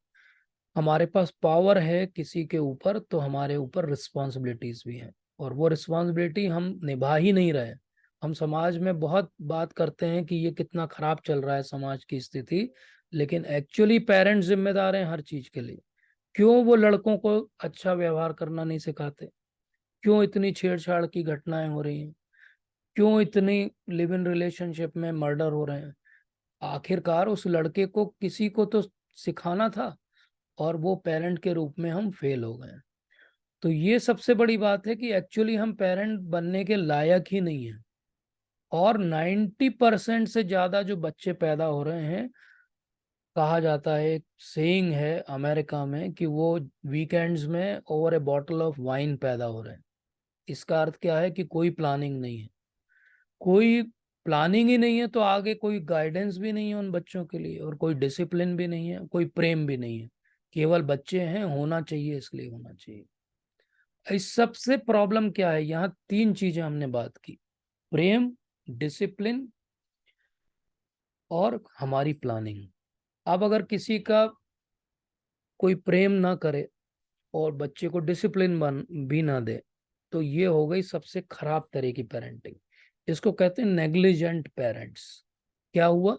हमारे पास पावर है किसी के ऊपर तो हमारे ऊपर रिस्पॉन्सिबिलिटीज भी हैं, और वो रिस्पॉन्सिबिलिटी हम निभा ही नहीं रहे। हम समाज में बहुत बात करते हैं कि ये कितना खराब चल रहा है समाज की स्थिति, लेकिन एक्चुअली पेरेंट्स जिम्मेदार हैं हर चीज के लिए। क्यों वो लड़कों को अच्छा व्यवहार करना नहीं सिखाते? क्यों इतनी छेड़छाड़ की घटनाएं हो रही हैं? क्यों इतनी लिव इन रिलेशनशिप में मर्डर हो रहे हैं? आखिरकार उस लड़के को किसी को तो सिखाना था, और वो पेरेंट के रूप में हम फेल हो गए। तो ये सबसे बड़ी बात है कि एक्चुअली हम पेरेंट बनने के लायक ही नहीं है। और 90% से ज्यादा जो बच्चे पैदा हो रहे हैं, कहा जाता है, एक सेइंग है अमेरिका में कि वो वीकेंड्स में over A bottle of wine पैदा हो रहे हैं। इसका अर्थ क्या है? कि कोई प्लानिंग नहीं है, कोई प्लानिंग ही नहीं है तो आगे कोई गाइडेंस भी नहीं है उन बच्चों के लिए, और कोई डिसिप्लिन भी नहीं है, कोई प्रेम भी नहीं है। केवल बच्चे हैं, होना चाहिए इसलिए होना चाहिए। इस सबसे प्रॉब्लम क्या है, यहाँ तीन चीजें हमने बात की: प्रेम, डिसिप्लिन और हमारी प्लानिंग। अब अगर किसी का कोई प्रेम ना करे और बच्चे को डिसिप्लिन बन भी ना दे, तो ये हो गई सबसे खराब तरह की पेरेंटिंग। इसको कहते हैं नेग्लिजेंट पेरेंट्स। क्या हुआ?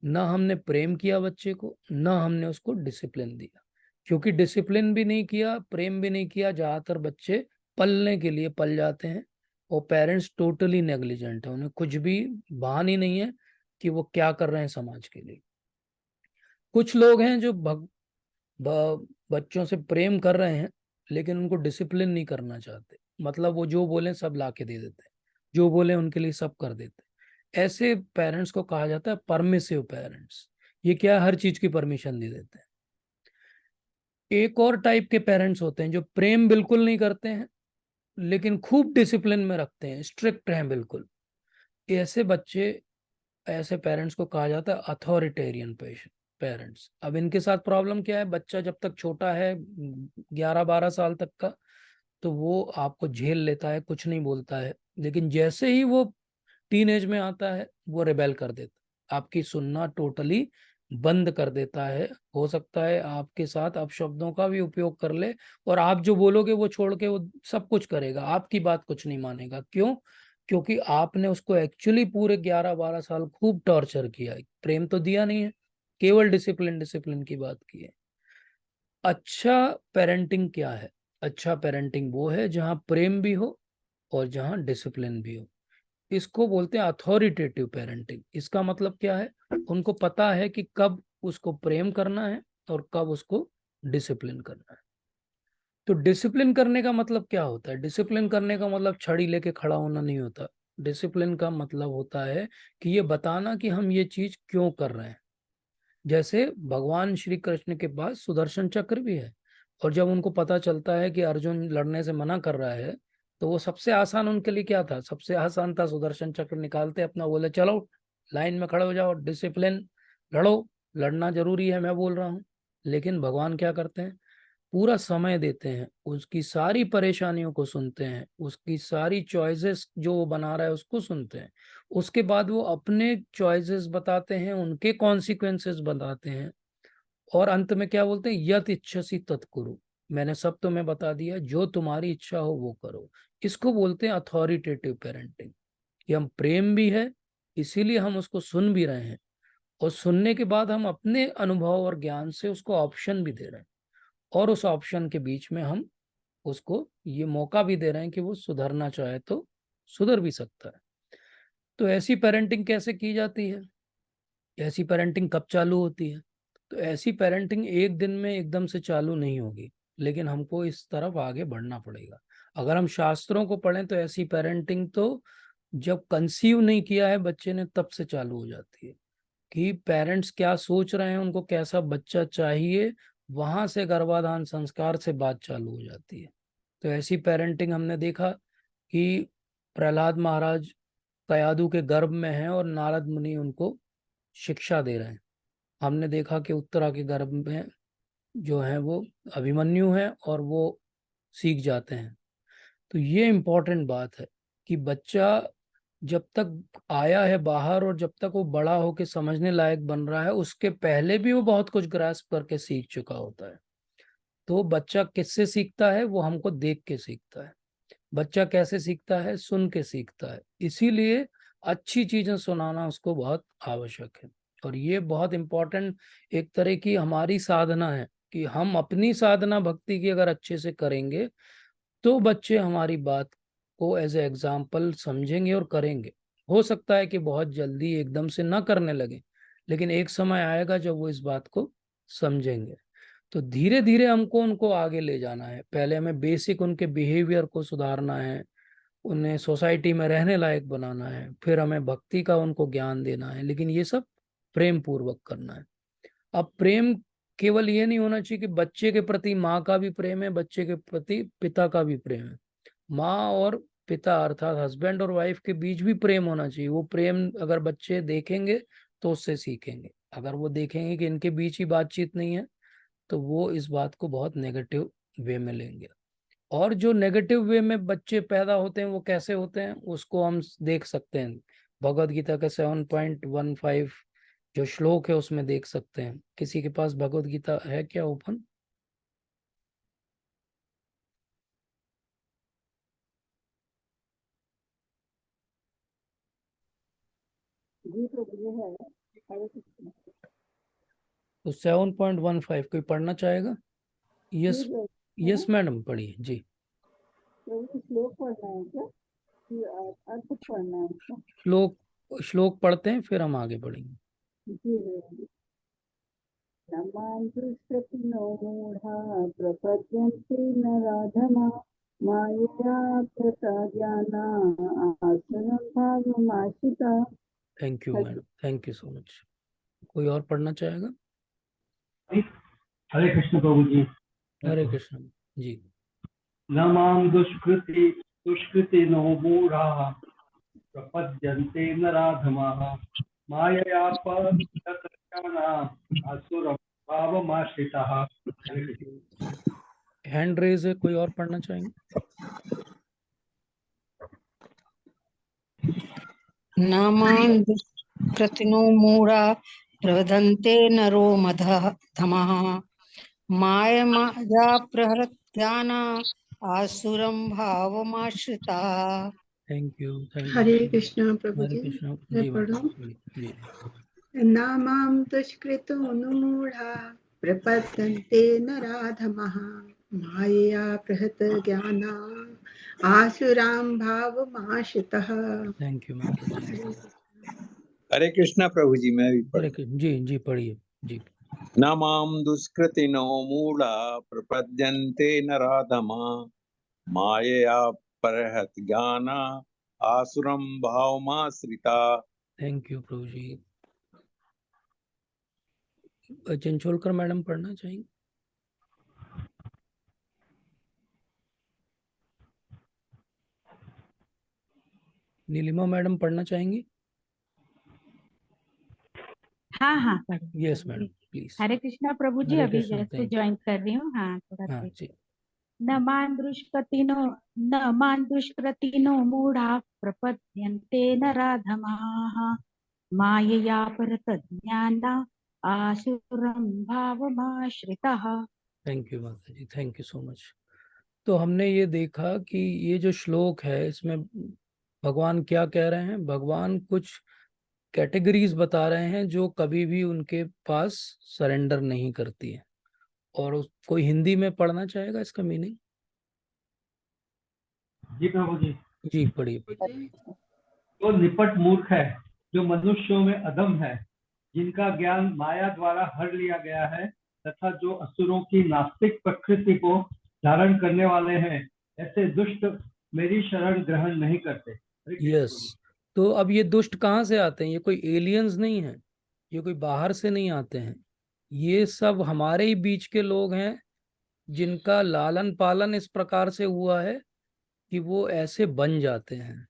ना हमने प्रेम किया बच्चे को, ना हमने उसको डिसिप्लिन दिया। क्योंकि डिसिप्लिन भी नहीं किया, प्रेम भी नहीं किया, ज्यादातर बच्चे पलने के लिए पल जाते हैं, और पेरेंट्स टोटली नेग्लिजेंट है, उन्हें कुछ भी भान ही नहीं है कि वो क्या कर रहे हैं समाज के लिए। कुछ लोग हैं जो बच्चों से प्रेम कर रहे हैं, लेकिन उनको डिसिप्लिन नहीं करना चाहते। मतलब वो जो बोले सब ला के दे देते हैं, जो बोले उनके लिए सब कर देते हैं। ऐसे पेरेंट्स को कहा जाता है परमिसिव पेरेंट्स। ये क्या है? हर चीज की परमिशन दे देते हैं। एक और टाइप के पेरेंट्स होते हैं जो प्रेम बिल्कुल नहीं करते हैं, लेकिन खूब डिसिप्लिन में रखते हैं, स्ट्रिक्ट हैं बिल्कुल। ऐसे बच्चे, ऐसे पेरेंट्स को कहा जाता है अथॉरिटेरियन पेरेंट्स। अब इनके साथ प्रॉब्लम क्या है? बच्चा जब तक छोटा है, 11-12 साल तक का, तो वो आपको झेल लेता है, कुछ नहीं बोलता है। लेकिन जैसे ही वो टीनेज में आता है, वो रिबेल कर देता है, आपकी सुनना टोटली बंद कर देता है। हो सकता है आपके साथ अपशब्दों का भी उपयोग कर ले, और आप जो बोलोगे वो छोड़ के वो सब कुछ करेगा, आपकी बात कुछ नहीं मानेगा। क्यों? क्योंकि आपने उसको एक्चुअली पूरे 11-12 साल खूब टॉर्चर किया है, प्रेम तो दिया नहीं है, केवल डिसिप्लिन डिसिप्लिन की बात की है। अच्छा पेरेंटिंग क्या है? अच्छा पेरेंटिंग वो है जहाँ प्रेम भी हो और जहाँ डिसिप्लिन भी हो। इसको बोलते हैं अथॉरिटेटिव पेरेंटिंग। इसका मतलब क्या है? उनको पता है कि कब उसको प्रेम करना है और कब उसको डिसिप्लिन करना है। तो डिसिप्लिन करने का मतलब क्या होता है? डिसिप्लिन करने का मतलब छड़ी लेके खड़ा होना नहीं होता। डिसिप्लिन का मतलब होता है कि ये बताना कि हम ये चीज क्यों कर रहे हैं। जैसे भगवान श्री कृष्ण के पास सुदर्शन चक्र भी है, और जब उनको पता चलता है कि अर्जुन लड़ने से मना कर रहा है, तो वो सबसे आसान उनके लिए क्या था? सबसे आसान था सुदर्शन चक्र निकालते अपना, बोले चलो लाइन में खड़े हो जाओ, डिसिप्लिन, लड़ो, लड़ना जरूरी है, मैं बोल रहा हूँ। लेकिन भगवान क्या करते हैं? पूरा समय देते हैं, उसकी सारी परेशानियों को सुनते हैं, उसकी सारी चॉइसेस जो वो बना रहा है उसको सुनते हैं। उसके बाद वो अपने चॉइसेस बताते हैं, उनके कॉन्सिक्वेंसेस बताते हैं, और अंत में क्या बोलते हैं? यत इच्छसी तत्कुरु। मैंने सब तुम्हें बता दिया, जो तुम्हारी इच्छा हो वो करो। इसको बोलते हैं अथॉरिटेटिव पेरेंटिंग, कि हम प्रेम भी है, इसीलिए हम उसको सुन भी रहे हैं, और सुनने के बाद हम अपने अनुभव और ज्ञान से उसको ऑप्शन भी दे रहे हैं, और उस ऑप्शन के बीच में हम उसको ये मौका भी दे रहे हैं कि वो सुधरना चाहे तो सुधर भी सकता है। तो ऐसी पेरेंटिंग कैसे की जाती है? ऐसी पेरेंटिंग कब चालू होती है? तो ऐसी पेरेंटिंग एक दिन में एकदम से चालू नहीं होगी, लेकिन हमको इस तरफ आगे बढ़ना पड़ेगा। अगर हम शास्त्रों को पढ़ें तो ऐसी पेरेंटिंग तो जब कंसीव नहीं किया है बच्चे ने तब से चालू हो जाती है, कि पेरेंट्स क्या सोच रहे हैं, उनको कैसा बच्चा चाहिए, वहां से गर्भाधान संस्कार से बात चालू हो जाती है। तो ऐसी पेरेंटिंग हमने देखा कि प्रहलाद महाराज कयादू के गर्भ में हैं और नारद मुनि उनको शिक्षा दे रहे हैं। हमने देखा कि उत्तरा के गर्भ में जो है वो अभिमन्यु है, और वो सीख जाते हैं। तो ये इम्पोर्टेंट बात है कि बच्चा जब तक आया है बाहर, और जब तक वो बड़ा होके समझने लायक बन रहा है, उसके पहले भी वो बहुत कुछ ग्रास्प करके सीख चुका होता है। तो बच्चा किससे सीखता है? वो हमको देख के सीखता है। बच्चा कैसे सीखता है? सुन के सीखता है। इसीलिए अच्छी चीजें सुनाना उसको बहुत आवश्यक है। और ये बहुत इम्पोर्टेंट एक तरह की हमारी साधना है, कि हम अपनी साधना भक्ति की अगर अच्छे से करेंगे, तो बच्चे हमारी बात को एज ए एग्जाम्पल समझेंगे और करेंगे। हो सकता है कि बहुत जल्दी एकदम से ना करने लगे, लेकिन एक समय आएगा जब वो इस बात को समझेंगे। तो धीरे धीरे हमको उनको आगे ले जाना है। पहले हमें बेसिक उनके बिहेवियर को सुधारना है, उन्हें सोसाइटी में रहने लायक बनाना है, फिर हमें भक्ति का उनको ज्ञान देना है, लेकिन ये सब प्रेम पूर्वक करना है। अब प्रेम केवल ये नहीं होना चाहिए कि बच्चे के प्रति माँ का भी प्रेम है, बच्चे के प्रति पिता का भी प्रेम है। माँ और पिता अर्थात हस्बैंड और वाइफ के बीच भी प्रेम होना चाहिए। वो प्रेम अगर बच्चे देखेंगे तो उससे सीखेंगे। अगर वो देखेंगे कि इनके बीच ही बातचीत नहीं है तो वो इस बात को बहुत नेगेटिव वे में लेंगे। और जो नेगेटिव वे में बच्चे पैदा होते हैं वो कैसे होते हैं उसको हम देख सकते हैं। भगवत गीता का 7.15 जो श्लोक है उसमें देख सकते हैं। किसी के पास भगवत गीता है क्या ओपन? जी प्रभु जी है। हरे कृष्ण। तो 7.15 कोई पढ़ना चाहेगा? यस, जी प्रभु, है ना? यस मैडम पढ़िए जी। प्रभु जी श्लोक पढ़ना है क्या कि अर्थ पढ़ना है क्या? श्लोक, श्लोक पढ़ते हैं फिर हम आगे बढ़ेंगे। जी प्रभु जी। नमां दुष्कृतिनो मूढ़ा प्रपद्यन्ते नराधमा मायया प्रसाद्याना आसनं भावमाश्रिता। Thank you madam, thank you so much. कोई और पढ़ना चाहेगा? हरे कृष्ण प्रभु जी। हरे कृष्ण जी। न मां दुष्कृतिनो मूढ़ाः प्रपद्यन्ते नराधमाः माययापहृतज्ञाना असुरं भावमाश्रिताः। Hare thank Krishna. You. Hand raise है, कोई और पढ़ना चाहेंगे? नामान् दुष्कृतिनो मूढा प्रवदन्ते नरो मदः धमः माया प्रहृत्याना आसुरं भावमाश्रिता। Thank you, thank Hare you. Krishna प्रभु हरे जी। कृष्ण मैं जी पढ़ूं? मैडम जी। नामां दुष्कृतो मूढ़ा प्रपद्यन्ते नराधमः मायया प्रहत ज्ञाना आसुरां भावमाश्रितः। थैंक यू माता जी। हरे कृष्णा प्रभु जी। मैं भी हरे पढ़ूं? कृष्ण जी जी पढ़िए जी। न मां दुष्कृतिनो मूढ़ा प्रपद्यन्ते नराधमा मायया परहत ज्ञाना आसुरं भावमाश्रिता। थैंक यू प्रभु जी। चंचोलकर मैडम पढ़ना चाहेंगे? नीलिमा मैडम पढ़ना चाहेंगी? हाँ हाँ पढ़िए यस प्रभु मैडम जी। प्लीज। हरे कृष्णा प्रभु जी, हरे अभी कृष्ण, जैसे थैंक ज्वाइन कर रही हूँ। हाँ थोड़ा यू। हाँ देख। जी। न मान दुष्कृतिनो मूढ़ा प्रपद्यन्ते नराधमाः मायया परतज्ञाना आसुरं भावमाश्रितः। थैंक यू माता जी, थैंक यू सो मच। तो हमने ये देखा कि ये जो श्लोक है इसमें भगवान क्या कह रहे हैं। भगवान कुछ कैटेगरीज बता रहे हैं जो कभी भी उनके पास सरेंडर नहीं करती है। और कोई हिंदी में पढ़ना चाहेगा इसका मीनिंग? जी प्रभु जी। जी पढ़िए। जो निपट मूर्ख है, जो मनुष्यों में अधम है, जिनका ज्ञान माया द्वारा हर लिया गया है, तथा जो असुरों की नास्तिक प्रकृति को धारण करने वाले हैं, ऐसे दुष्ट मेरी शरण ग्रहण नहीं करते। हरे कृष्ण यस। प्रभु। तो अब ये दुष्ट कहाँ से आते हैं? ये कोई एलियंस नहीं है, ये कोई बाहर से नहीं आते हैं। ये सब हमारे ही बीच के लोग हैं जिनका लालन पालन इस प्रकार से हुआ है कि वो ऐसे बन जाते हैं।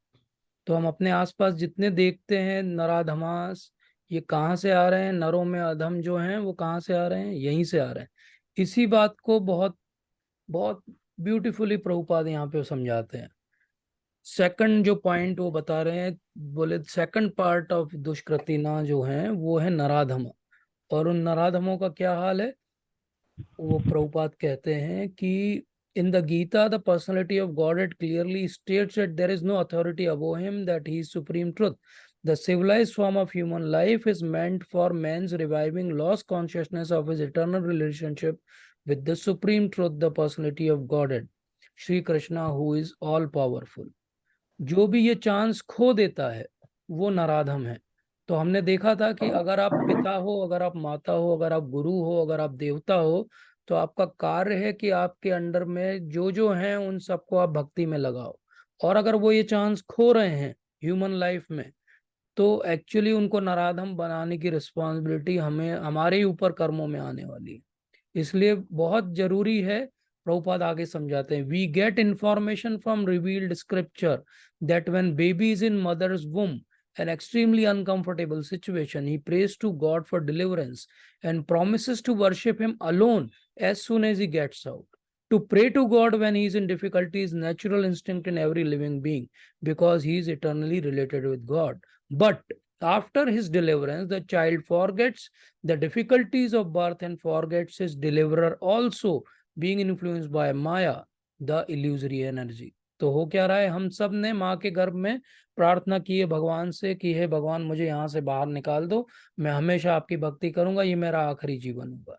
तो हम अपने आसपास जितने देखते हैं नराधमास, ये कहाँ से आ रहे हैं? नरों में अधम जो हैं वो कहाँ से आ रहे हैं? यहीं से आ रहे हैं। इसी बात को बहुत बहुत ब्यूटीफुली प्रभुपाद यहाँ पे समझाते हैं। सेकंड जो पॉइंट वो बता रहे हैं, बोले सेकंड पार्ट ऑफ दुष्कृतिना जो है वो है नराधम। और उन नराधमों का क्या हाल है? वो प्रभुपाद कहते हैं कि in the Gita the personality of God it clearly states that there is no authority above him, that he is supreme truth. The civilized form of human life is meant for man's reviving lost consciousness of his eternal relationship with the supreme truth, the personality of Godhead, Shri Krishna, who is all powerful। जो भी ये चांस खो देता है वो नराधम है। तो हमने देखा था कि अगर आप पिता हो, अगर आप माता हो, अगर आप गुरु हो, अगर आप देवता हो, तो आपका कार्य है कि आपके अंडर में जो जो हैं उन सबको आप भक्ति में लगाओ। और अगर वो ये चांस खो रहे हैं ह्यूमन लाइफ में, तो एक्चुअली उनको नराधम बनाने की रिस्पॉन्सिबिलिटी हमें हमारे ही ऊपर कर्मों में आने वाली है। इसलिए बहुत जरूरी है प्रभुपाद आगे समझाते हैं, we get information from revealed scripture that when baby is in mother's womb an extremely uncomfortable situation, he prays to God for deliverance and promises to worship him alone as soon as he gets out. To pray to God when he is in difficulty is natural instinct in every living being because he is eternally related with God. But after his deliverance, the child forgets the difficulties of birth and forgets his deliverer also, being influenced by Maya, the illusory energy. तो हो क्या रहा है, हम सब ने माँ के गर्भ में प्रार्थना की है भगवान से कि हे भगवान मुझे यहाँ से बाहर निकाल दो, मैं हमेशा आपकी भक्ति करूंगा, ये मेरा आखिरी जीवन होगा।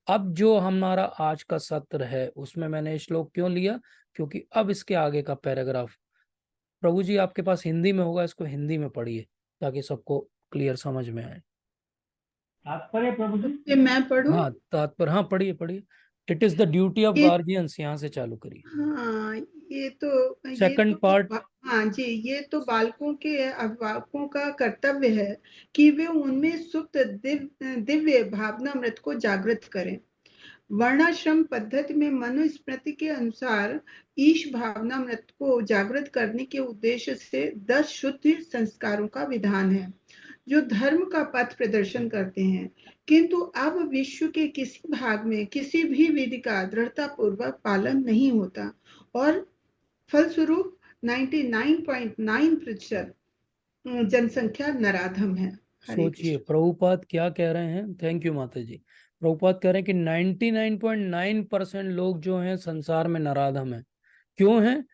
अब जो हमारा आज का सत्र है उसमें मैंने श्लोक क्यों लिया, क्योंकि अब इसके आगे का पैराग्राफ प्रभु जी आपके पास हिंदी में होगा, इसको हिंदी में पढ़िए ताकि सबको क्लियर समझ में आए। तात्पर्य प्रभु जी, ये मैं पढ़ूं? हाँ तात्पर्य, हाँ पढ़िए पढ़िए। It is the duty of guardians, यहाँ से चालू करिए। हाँ, ये सेकंड तो पार्ट। हाँ जी, ये तो बालकों के अभिभावकों का कर्तव्य है कि वे उनमें सुप्त दिव्य भावनामृत को जागृत करें। वर्णाश्रम पद्धति में मनुस्मृति के अनुसार ईश भावनामृत को जागृत करने के उद्देश्य से 10 शुद्ध संस्कारों का विधान है जो धर्म का पथ प्रदर्शन करते हैं, किंतु अब विश्व के किसी भाग में किसी भी विधि का दृढ़तापूर्वक पालन नहीं होता और फलस्वरूप 99.9% जनसंख्या नराधम है। सोचिए प्रभुपाद क्या कह रहे हैं। थैंक यू माता जी। प्रभुपाद कह रहे हैं कि 99.9% लोग जो हैं संसार में नराधम हैं। क्यों हैं?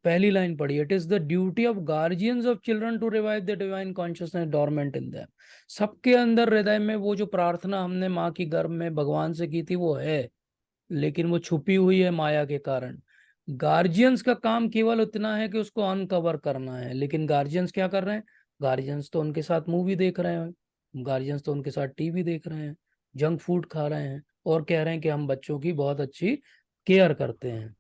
पहली लाइन पढ़ी, it is the duty of guardians of children to revive the divine consciousness dormant in them. सबके अंदर हृदय में वो जो प्रार्थना हमने माँ की गर्भ में भगवान से की थी वो है, लेकिन वो छुपी हुई है माया के कारण। गार्जियंस का काम केवल उतना है कि उसको अनकवर करना है, लेकिन गार्जियंस क्या कर रहे हैं? गार्जियंस तो उनके साथ मूवी देख रहे हैं, गार्जियंस तो उनके साथ टीवी देख रहे हैं, जंक फूड खा रहे हैं और कह रहे हैं कि हम बच्चों की बहुत अच्छी केयर करते हैं।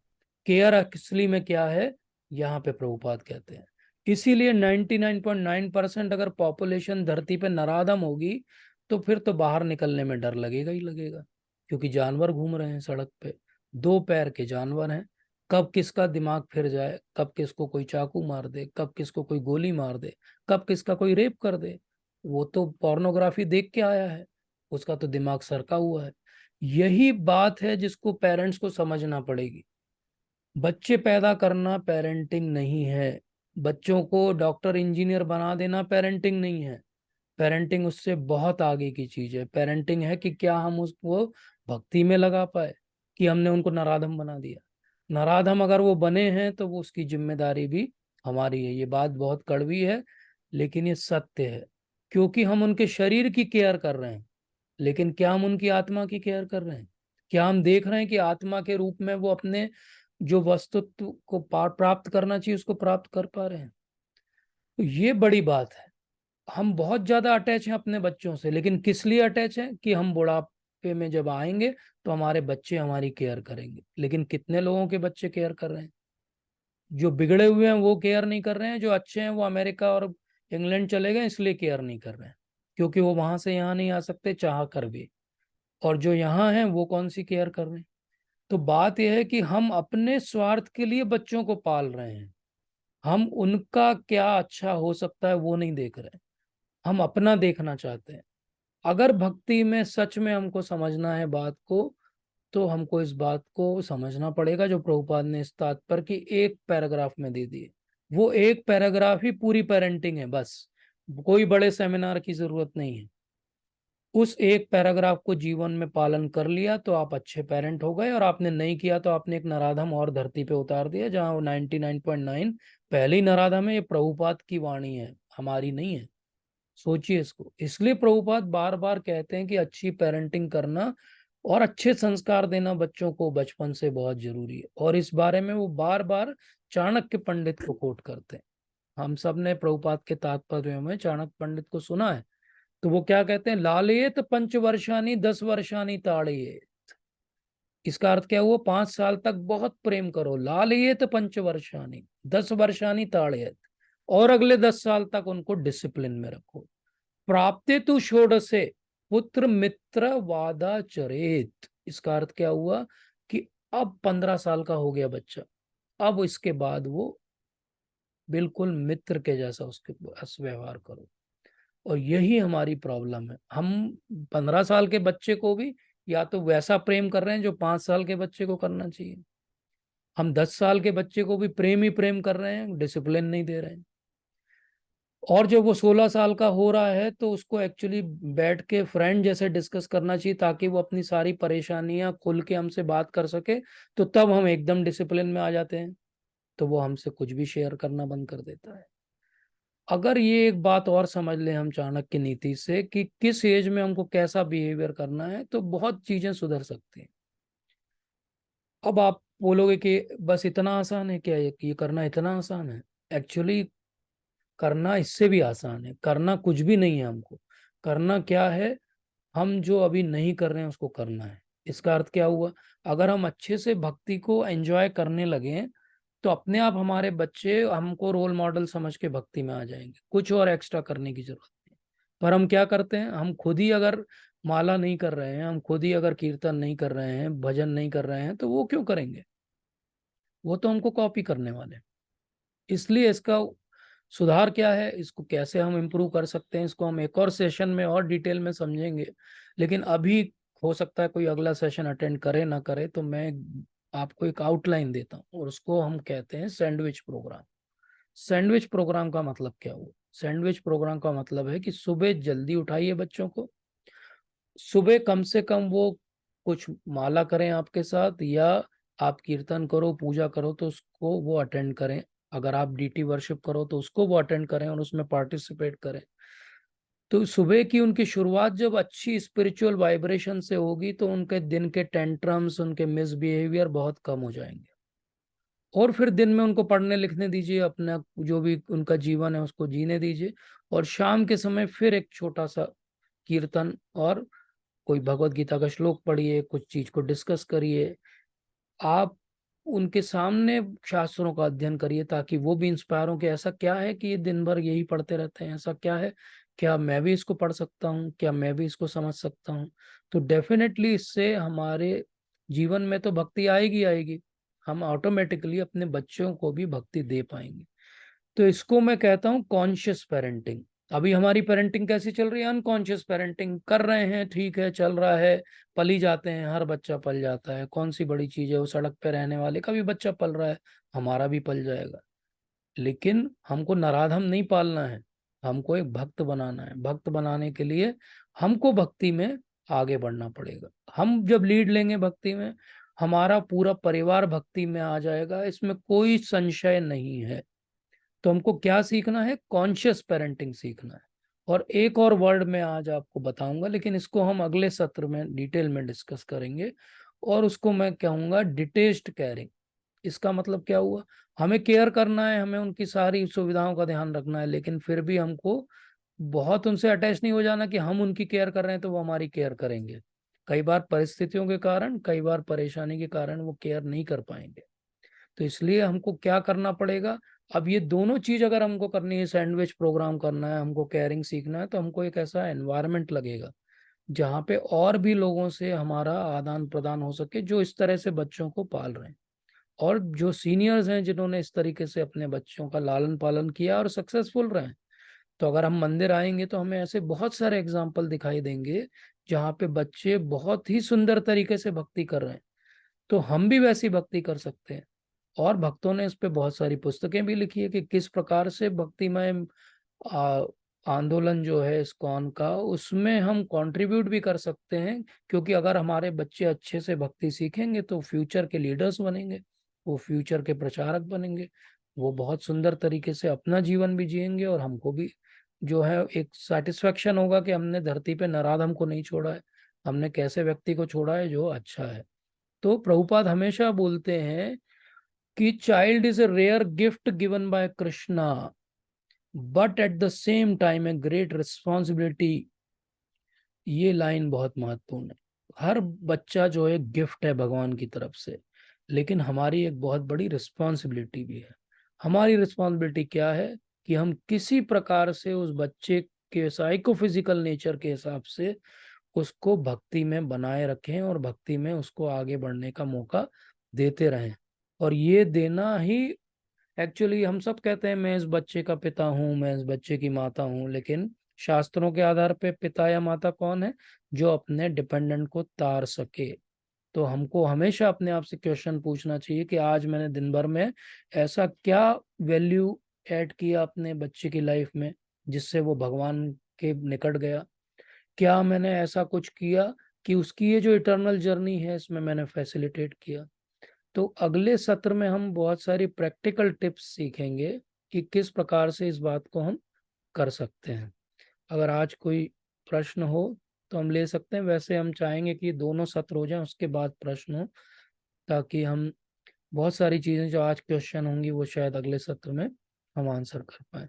केयर असली में क्या है, यहाँ पे प्रभुपाद कहते हैं। इसीलिए 99.9% अगर पॉपुलेशन धरती पे नराधम होगी तो फिर तो बाहर निकलने में डर लगेगा ही लगेगा, क्योंकि जानवर घूम रहे हैं सड़क पे, 2 पैर के जानवर हैं। कब किसका दिमाग फिर जाए, कब किसको कोई चाकू मार दे, कब किसको कोई गोली मार दे, कब किसका कोई रेप कर दे। वो तो पोर्नोग्राफी देख के आया है, उसका तो दिमाग सरका हुआ है। यही बात है जिसको पेरेंट्स को समझना पड़ेगी। बच्चे पैदा करना पेरेंटिंग नहीं है, बच्चों को डॉक्टर इंजीनियर बना देना पेरेंटिंग नहीं है। पेरेंटिंग उससे बहुत आगे की चीज है। पेरेंटिंग है कि क्या हम उसको भक्ति में लगा पाए, कि हमने उनको नराधम बना दिया। नराधम अगर वो बने हैं तो वो उसकी जिम्मेदारी भी हमारी है। ये बात बहुत कड़वी है लेकिन ये सत्य है, क्योंकि हम उनके शरीर की केयर कर रहे हैं, लेकिन क्या हम उनकी आत्मा की केयर कर रहे हैं? क्या हम देख रहे हैं कि आत्मा के रूप में वो अपने जो वस्तुत्व को प्राप्त करना चाहिए उसको प्राप्त कर पा रहे हैं? तो ये बड़ी बात है। हम बहुत ज्यादा अटैच हैं अपने बच्चों से, लेकिन किस लिए अटैच हैं? कि हम बुढ़ापे में जब आएंगे तो हमारे बच्चे हमारी केयर करेंगे। लेकिन कितने लोगों के बच्चे केयर कर रहे हैं? जो बिगड़े हुए हैं वो केयर नहीं कर रहे हैं, जो अच्छे हैं वो अमेरिका और इंग्लैंड चले गए इसलिए केयर नहीं कर रहे हैं, क्योंकि वो वहां से यहाँ नहीं आ सकते चाह कर भी। और जो यहाँ हैं वो कौन सी केयर कर रहे हैं? तो बात यह है कि हम अपने स्वार्थ के लिए बच्चों को पाल रहे हैं, हम उनका क्या अच्छा हो सकता है वो नहीं देख रहे, हम अपना देखना चाहते हैं। अगर भक्ति में सच में हमको समझना है बात को, तो हमको इस बात को समझना पड़ेगा जो प्रभुपाद ने इस तात्पर्य की एक पैराग्राफ में दे दी है। वो एक पैराग्राफ ही पूरी पेरेंटिंग है, बस कोई बड़े सेमिनार की जरूरत नहीं है। उस एक पैराग्राफ को जीवन में पालन कर लिया तो आप अच्छे पेरेंट हो गए, और आपने नहीं किया तो आपने एक नराधम और धरती पे उतार दिया, जहां 99.9 पहले ही नराधम है। ये प्रभुपाद की वाणी है, हमारी नहीं है। सोचिए इसको। इसलिए प्रभुपाद बार बार कहते हैं कि अच्छी पेरेंटिंग करना और अच्छे संस्कार देना बच्चों को बचपन से बहुत जरूरी है। और इस बारे में वो बार बार चाणक्य पंडित को कोट करते हैं। हम सब ने प्रभुपाद के तात्पर्य में चाणक्य पंडित को सुना है। तो वो क्या कहते हैं? लालयेत 5 वर्षानी 10 वर्षानी ताड़येत। इसका अर्थ क्या हुआ? 5 साल तक बहुत प्रेम करो, लालयेत 5 वर्षानी 10 वर्षानी ताड़येत, और अगले 10 साल तक उनको डिसिप्लिन में रखो। प्राप्ते तु षोडशे पुत्र मित्र वादाचरेत। इसका अर्थ क्या हुआ? कि अब 15 साल का हो गया बच्चा, अब इसके बाद वो बिल्कुल मित्र के जैसा उसके पास व्यवहार करो। और यही हमारी प्रॉब्लम है। हम 15 साल के बच्चे को भी या तो वैसा प्रेम कर रहे हैं जो 5 साल के बच्चे को करना चाहिए। हम 10 साल के बच्चे को भी प्रेम ही प्रेम कर रहे हैं, डिसिप्लिन नहीं दे रहे हैं। और जब वो 16 साल का हो रहा है तो उसको एक्चुअली बैठ के फ्रेंड जैसे डिस्कस करना चाहिए, ताकि वो अपनी सारी परेशानियां खुल के हमसे बात कर सके। तो तब हम एकदम डिसिप्लिन में आ जाते हैं, तो वो हमसे कुछ भी शेयर करना बंद कर देता है। अगर ये एक बात और समझ लें हम चाणक्य नीति से कि किस एज में हमको कैसा बिहेवियर करना है, तो बहुत चीजें सुधर सकती हैं। अब आप बोलोगे कि बस इतना आसान है क्या, ये करना इतना आसान है? एक्चुअली करना इससे भी आसान है। करना कुछ भी नहीं है हमको। करना क्या है, हम जो अभी नहीं कर रहे हैं उसको करना है। इसका अर्थ क्या हुआ? अगर हम अच्छे से भक्ति को एंजॉय करने लगे तो अपने आप हमारे बच्चे हमको रोल मॉडल समझ के भक्ति में आ जाएंगे। कुछ और एक्स्ट्रा करने की जरूरत नहीं। पर हम क्या करते हैं, हम खुद ही अगर माला नहीं कर रहे हैं, हम खुद ही अगर कीर्तन नहीं कर रहे हैं, भजन नहीं कर रहे हैं, तो वो क्यों करेंगे? वो तो हमको कॉपी करने वाले हैं। इसलिए इसका सुधार क्या है, इसको कैसे हम इम्प्रूव कर सकते हैं, इसको हम एक और सेशन में और डिटेल में समझेंगे। लेकिन अभी हो सकता है कोई अगला सेशन अटेंड करे ना करे, तो मैं आपको एक आउटलाइन देता हूँ, और उसको हम कहते हैं सैंडविच प्रोग्राम। सैंडविच प्रोग्राम का मतलब क्या हुआ? सैंडविच प्रोग्राम का मतलब है कि सुबह जल्दी उठाइए बच्चों को। सुबह कम से कम वो कुछ माला करें आपके साथ, या आप कीर्तन करो, पूजा करो, तो उसको वो अटेंड करें। अगर आप डीटी वर्शिप करो तो उसको वो अटेंड करें और उसमें पार्टिसिपेट करें। तो सुबह की उनकी शुरुआत जब अच्छी स्पिरिचुअल वाइब्रेशन से होगी, तो उनके दिन के टेंट्रम्स, उनके मिसबिहेवियर बहुत कम हो जाएंगे। और फिर दिन में उनको पढ़ने लिखने दीजिए, अपना जो भी उनका जीवन है उसको जीने दीजिए। और शाम के समय फिर एक छोटा सा कीर्तन और कोई भगवत गीता का श्लोक पढ़िए, कुछ चीज को डिस्कस करिए। आप उनके सामने शास्त्रों का अध्ययन करिए, ताकि वो भी इंस्पायर हो कि ऐसा क्या है कि ये दिन भर यही पढ़ते रहते हैं, ऐसा क्या है, क्या मैं भी इसको पढ़ सकता हूँ, क्या मैं भी इसको समझ सकता हूँ। तो डेफिनेटली इससे हमारे जीवन में तो भक्ति आएगी आएगी, हम ऑटोमेटिकली अपने बच्चों को भी भक्ति दे पाएंगे। तो इसको मैं कहता हूँ कॉन्शियस पेरेंटिंग। अभी हमारी पेरेंटिंग कैसी चल रही है? अनकॉन्शियस पेरेंटिंग कर रहे हैं, ठीक है, चल रहा है, पल ही जाते हैं, हर बच्चा पल जाता है, कौन सी बड़ी चीज है, वो सड़क पे रहने वाले का भी बच्चा पल रहा है, हमारा भी पल जाएगा। लेकिन हमको नराधम नहीं पालना है, हमको एक भक्त बनाना है। भक्त बनाने के लिए हमको भक्ति में आगे बढ़ना पड़ेगा। हम जब लीड लेंगे भक्ति में, हमारा पूरा परिवार भक्ति में आ जाएगा, इसमें कोई संशय नहीं है। तो हमको क्या सीखना है? कॉन्शियस पेरेंटिंग सीखना है। और एक और वर्ड मैं आज आपको बताऊंगा, लेकिन इसको हम अगले सत्र में डिटेल में डिस्कस करेंगे, और उसको मैं कहूंगा डिटेच्ड केयरिंग। इसका मतलब क्या हुआ? हमें केयर करना है, हमें उनकी सारी सुविधाओं का ध्यान रखना है, लेकिन फिर भी हमको बहुत उनसे अटैच नहीं हो जाना कि हम उनकी केयर कर रहे हैं तो वो हमारी केयर करेंगे। कई बार परिस्थितियों के कारण, कई बार परेशानी के कारण वो केयर नहीं कर पाएंगे। तो इसलिए हमको क्या करना पड़ेगा? अब ये दोनों चीज अगर हमको करनी है, सैंडविच प्रोग्राम करना है, हमको केयरिंग सीखना है, तो हमको एक ऐसा एनवायरनमेंट लगेगा जहाँ पे और भी लोगों से हमारा आदान प्रदान हो सके जो इस तरह से बच्चों को पाल रहे हैं, और जो सीनियर्स हैं जिन्होंने इस तरीके से अपने बच्चों का लालन पालन किया और सक्सेसफुल रहे हैं। तो अगर हम मंदिर आएंगे तो हमें ऐसे बहुत सारे एग्जाम्पल दिखाई देंगे जहाँ पे बच्चे बहुत ही सुंदर तरीके से भक्ति कर रहे हैं। तो हम भी वैसी भक्ति कर सकते हैं। और भक्तों ने इस पे बहुत सारी पुस्तकें भी लिखी है कि किस प्रकार से भक्तिमय आ- आंदोलन जो है इस्कॉन का, उसमें हम कंट्रीब्यूट भी कर सकते हैं। क्योंकि अगर हमारे बच्चे अच्छे से भक्ति सीखेंगे तो फ्यूचर के लीडर्स बनेंगे, वो फ्यूचर के प्रचारक बनेंगे, वो बहुत सुंदर तरीके से अपना जीवन भी जिएंगे, और हमको भी जो है एक सेटिस्फेक्शन होगा कि हमने धरती पे नराधम को नहीं छोड़ा है, हमने कैसे व्यक्ति को छोड़ा है जो अच्छा है। तो प्रभुपाद हमेशा बोलते हैं कि child is a rare gift given by Krishna, but at the same time a great responsibility. ये लाइन बहुत महत्वपूर्ण है। हर बच्चा जो है गिफ्ट है भगवान की तरफ से, लेकिन हमारी एक बहुत बड़ी रिस्पॉन्सिबिलिटी भी है। हमारी रिस्पॉन्सिबिलिटी क्या है कि हम किसी प्रकार से उस बच्चे के साइकोफिजिकल नेचर के हिसाब से उसको भक्ति में बनाए रखें और भक्ति में उसको आगे बढ़ने का मौका देते रहें। और ये देना ही एक्चुअली, हम सब कहते हैं मैं इस बच्चे का पिता हूँ, मैं इस बच्चे की माता हूँ, लेकिन शास्त्रों के आधार पे पिता या माता कौन है? जो अपने डिपेंडेंट को तार सके। तो हमको हमेशा अपने आप से क्वेश्चन पूछना चाहिए कि आज मैंने दिन भर में ऐसा क्या वैल्यू ऐड किया अपने बच्चे की लाइफ में जिससे वो भगवान के निकट गया। क्या मैंने ऐसा कुछ किया कि उसकी ये जो इटर्नल जर्नी है इसमें मैंने फैसिलिटेट किया। तो अगले सत्र में हम बहुत सारी प्रैक्टिकल टिप्स सीखेंगे कि किस प्रकार से इस बात को हम कर सकते हैं। अगर आज कोई प्रश्न हो तो हम ले सकते हैं, वैसे हम चाहेंगे कि दोनों सत्र हो जाएं उसके बाद प्रश्न हो, ताकि हम बहुत सारी चीज़ें जो आज क्वेश्चन होंगी वो शायद अगले सत्र में हम आंसर कर पाए।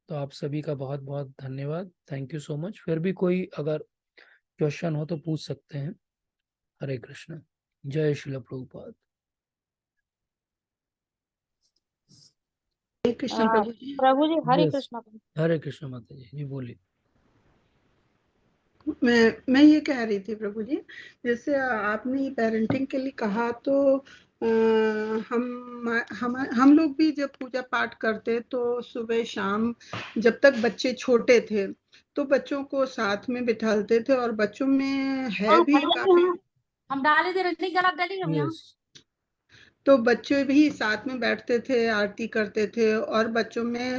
तो आप सभी का बहुत बहुत धन्यवाद, थैंक यू सो मच। फिर भी कोई अगर क्वेश्चन हो तो पूछ सकते हैं। हरे कृष्ण, जय श्रील प्रभुपाद। हरे कृष्ण प्रभु जी। प्रभु जी हरे यस, कृष्ण प्रभु। हरे कृष्ण माता जी, जी बोलिए। मैं ये कह रही थी प्रभु जी, जैसे आपने ये पेरेंटिंग के लिए कहा, तो हम लोग भी जब पूजा पाठ करते तो सुबह शाम, जब तक बच्चे छोटे थे तो बच्चों को साथ में बिठाते थे, और बच्चों में है भी काफी, हम डाले दे रहे गलत डाली हम यहाँ। यस, तो बच्चे भी साथ में बैठते थे, आरती करते थे, और बच्चों में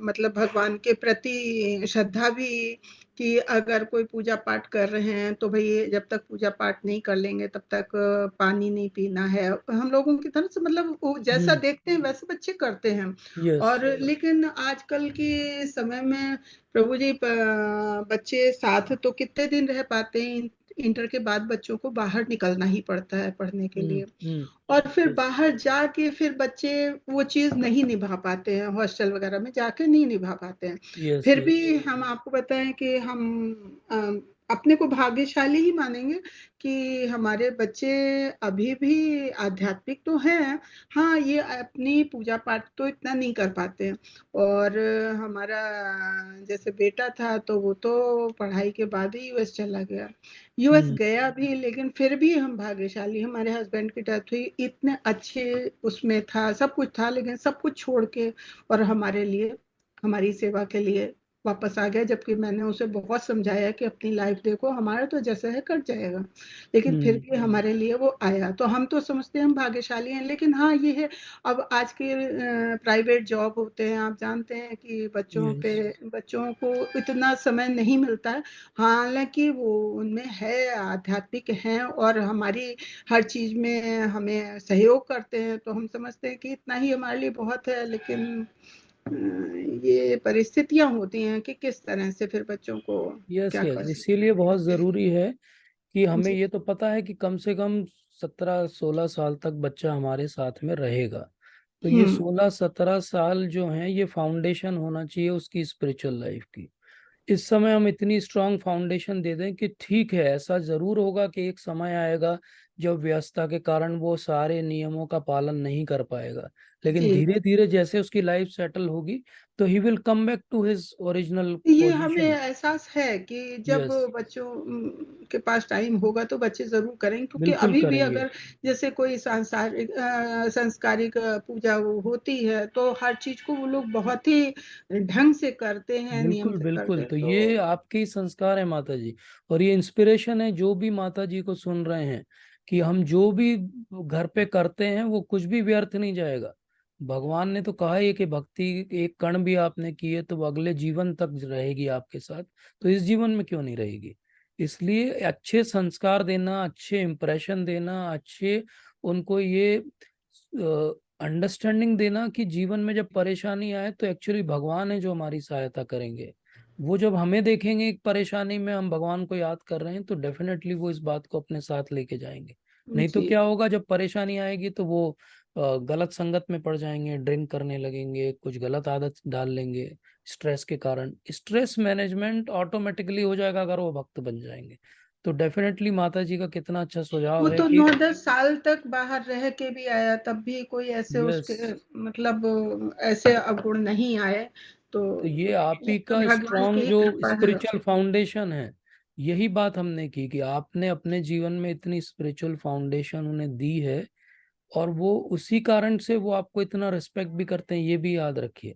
मतलब भगवान के प्रति श्रद्धा भी, कि अगर कोई पूजा पाठ कर रहे हैं तो भाई जब तक पूजा पाठ नहीं कर लेंगे तब तक पानी नहीं पीना है। हम लोगों की तरफ से मतलब वो जैसा देखते हैं वैसे बच्चे करते हैं। यस, और लेकिन आजकल के समय में प्रभु जी, बच्चे साथ तो कितने दिन रह पाते हैं, इंटर के बाद बच्चों को बाहर निकलना ही पड़ता है पढ़ने के लिए, और फिर यस, बाहर जाके फिर बच्चे वो चीज नहीं निभा पाते हैं, हॉस्टल वगैरह में जाके नहीं निभा पाते हैं। यस, फिर यस, भी हम आपको बताएं कि हम अपने को भाग्यशाली ही मानेंगे कि हमारे बच्चे अभी भी आध्यात्मिक तो हैं। हाँ, ये अपनी पूजा पाठ तो इतना नहीं कर पाते हैं। और हमारा जैसे बेटा था तो वो तो पढ़ाई के बाद ही यूएस चला गया, यूएस गया भी, लेकिन फिर भी हम भाग्यशाली, हमारे हस्बैंड की डेथ हुई, इतने अच्छे उसमें था, सब कुछ था, लेकिन सब कुछ छोड़ के और हमारे लिए, हमारी सेवा के लिए वापस आ गया। जबकि मैंने उसे बहुत समझाया कि अपनी लाइफ देखो, हमारा तो जैसा है कट जाएगा, लेकिन फिर भी हमारे लिए वो आया। तो हम तो समझते हैं हम भाग्यशाली हैं। लेकिन हाँ, ये है, अब आज के प्राइवेट जॉब होते हैं, आप जानते हैं कि बच्चों को इतना समय नहीं मिलता है। हालांकि वो उनमें है, आध्यात्मिक हैं, और हमारी हर चीज में हमें सहयोग करते हैं, तो हम समझते हैं कि इतना ही हमारे लिए बहुत है। लेकिन ये परिस्थितियां होती हैं कि किस तरह से फिर बच्चों को यस, क्या यस, कर इसीलिए बहुत जरूरी है कि हमें जी ये तो पता है कि कम से कम 17-16 साल तक बच्चा हमारे साथ में रहेगा। तो ये 16-17 साल जो हैं ये फाउंडेशन होना चाहिए उसकी स्पिरिचुअल लाइफ की। इस समय हम इतनी स्ट्रांग फाउंडेशन दे दें कि ठीक है, ऐसा जरूर होगा कि एक समय आएगा जब व्यस्तता के कारण वो सारे नियमों का पालन नहीं कर पाएगा, लेकिन जी धीरे धीरे जैसे उसकी लाइफ सेटल होगी तो ही will come back to his original ये हमें पोजीशन। एहसास है कि जब यस, बच्चों के पास टाइम होगा तो बच्चे जरूर करेंगे, क्योंकि बिल्कुल अभी भी करेंगे। अगर जैसे कोई सांसारिक संस्कारिक पूजा वो होती है तो हर चीज को वो लोग बहुत ही ढंग से करते हैं, नियम बिल्कुल से करते बिल्कुल, हैं। तो तो ये आपके ही संस्कार है माता जी, और ये इंस्पिरेशन है जो भी माता जी को सुन रहे हैं कि हम जो भी घर पे करते हैं वो कुछ भी व्यर्थ नहीं जाएगा। भगवान ने तो कहा है कि भक्ति एक कण भी आपने की है तो वो अगले जीवन तक रहेगी आपके साथ, तो इस जीवन में क्यों नहीं रहेगी। इसलिए अच्छे संस्कार देना, अच्छे इंप्रेशन देना, अच्छे उनको ये अंडरस्टैंडिंग देना कि जीवन में जब परेशानी आए तो एक्चुअली भगवान है जो हमारी सहायता करेंगे। वो जब हमें देखेंगे एक परेशानी में हम भगवान को याद कर रहे हैं तो डेफिनेटली वो इस बात को अपने साथ लेके जाएंगे। नहीं तो जी क्या होगा, जब परेशानी आएगी तो वो गलत संगत में पड़ जाएंगे, ड्रिंक करने लगेंगे, कुछ गलत आदत डाल लेंगे स्ट्रेस के कारण। स्ट्रेस मैनेजमेंट ऑटोमेटिकली हो जाएगा अगर वो भक्त बन जाएंगे। तो डेफिनेटली माता जी का कितना अच्छा वो सुझाव है तो कि 9-10 साल तक बाहर रह के भी आया, तब भी कोई ऐसे यस, उसके मतलब ऐसे अवगुण नहीं आए। तो तो ये आप ही का भगवान की स्ट्रॉन्ग ही जो कृपा है। स्पिरिचुअल फाउंडेशन है यही बात हमने की कि आपने अपने जीवन में इतनी स्पिरिचुअल फाउंडेशन उन्हें दी है, और वो उसी कारण से वो आपको इतना रिस्पेक्ट भी करते हैं, ये भी याद रखिए।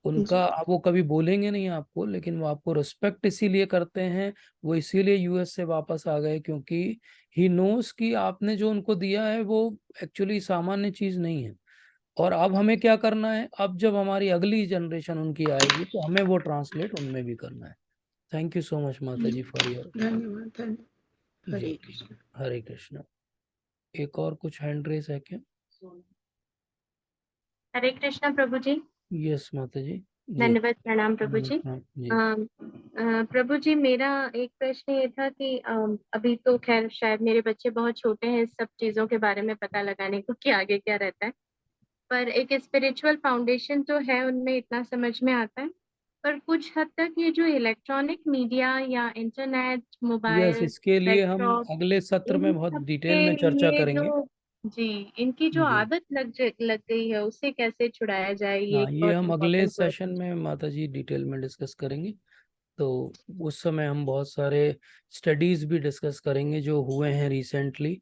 उनका वो कभी बोलेंगे नहीं आपको, लेकिन वो आपको रिस्पेक्ट इसीलिए करते हैं। वो इसीलिए यूएस से वापस आ गए, क्योंकि ही नोस कि आपने जो उनको दिया है वो एक्चुअली सामान्य चीज नहीं है। और अब हमें क्या करना है, अब जब हमारी अगली जनरेशन उनकी आएगी तो हमें वो ट्रांसलेट उनमें भी करना है। थैंक यू सो मच माता जी फॉर योर। धन्यवाद धन्यवाद। जी, हरे कृष्ण। हरे कृष्ण। एक और कुछ हैंड रेस है क्या? हरे कृष्णा प्रभु जी। यस माता जी। जी दंडवत प्रणाम प्रभु जी। जी। प्रभु जी, मेरा एक प्रश्न ये था कि अभी तो खैर शायद मेरे बच्चे बहुत छोटे हैं इस सब चीजों के बारे में पता लगाने को कि आगे क्या रहता है, पर एक स्पिरिचुअल फाउंडेशन तो है उनमें, इतना समझ में आता है। पर कुछ हद तक ये जो इलेक्ट्रॉनिक मीडिया या इंटरनेट, यस, मोबाइल, इसके लिए हम लैपटॉप, अगले सत्र में इन बहुत सब डिटेल के में चर्चा लिए करेंगे। जो जी इनकी जो जी आदत लग गई है उसे कैसे छुड़ाया जाए, ये हाँ, एक ये बहुत हम अगले इम्पोर्टेंट सेशन क्वेश्चन। में माता जी डिटेल में डिस्कस करेंगे। तो उस समय हम बहुत सारे स्टडीज भी डिस्कस करेंगे जो हुए हैं रिसेंटली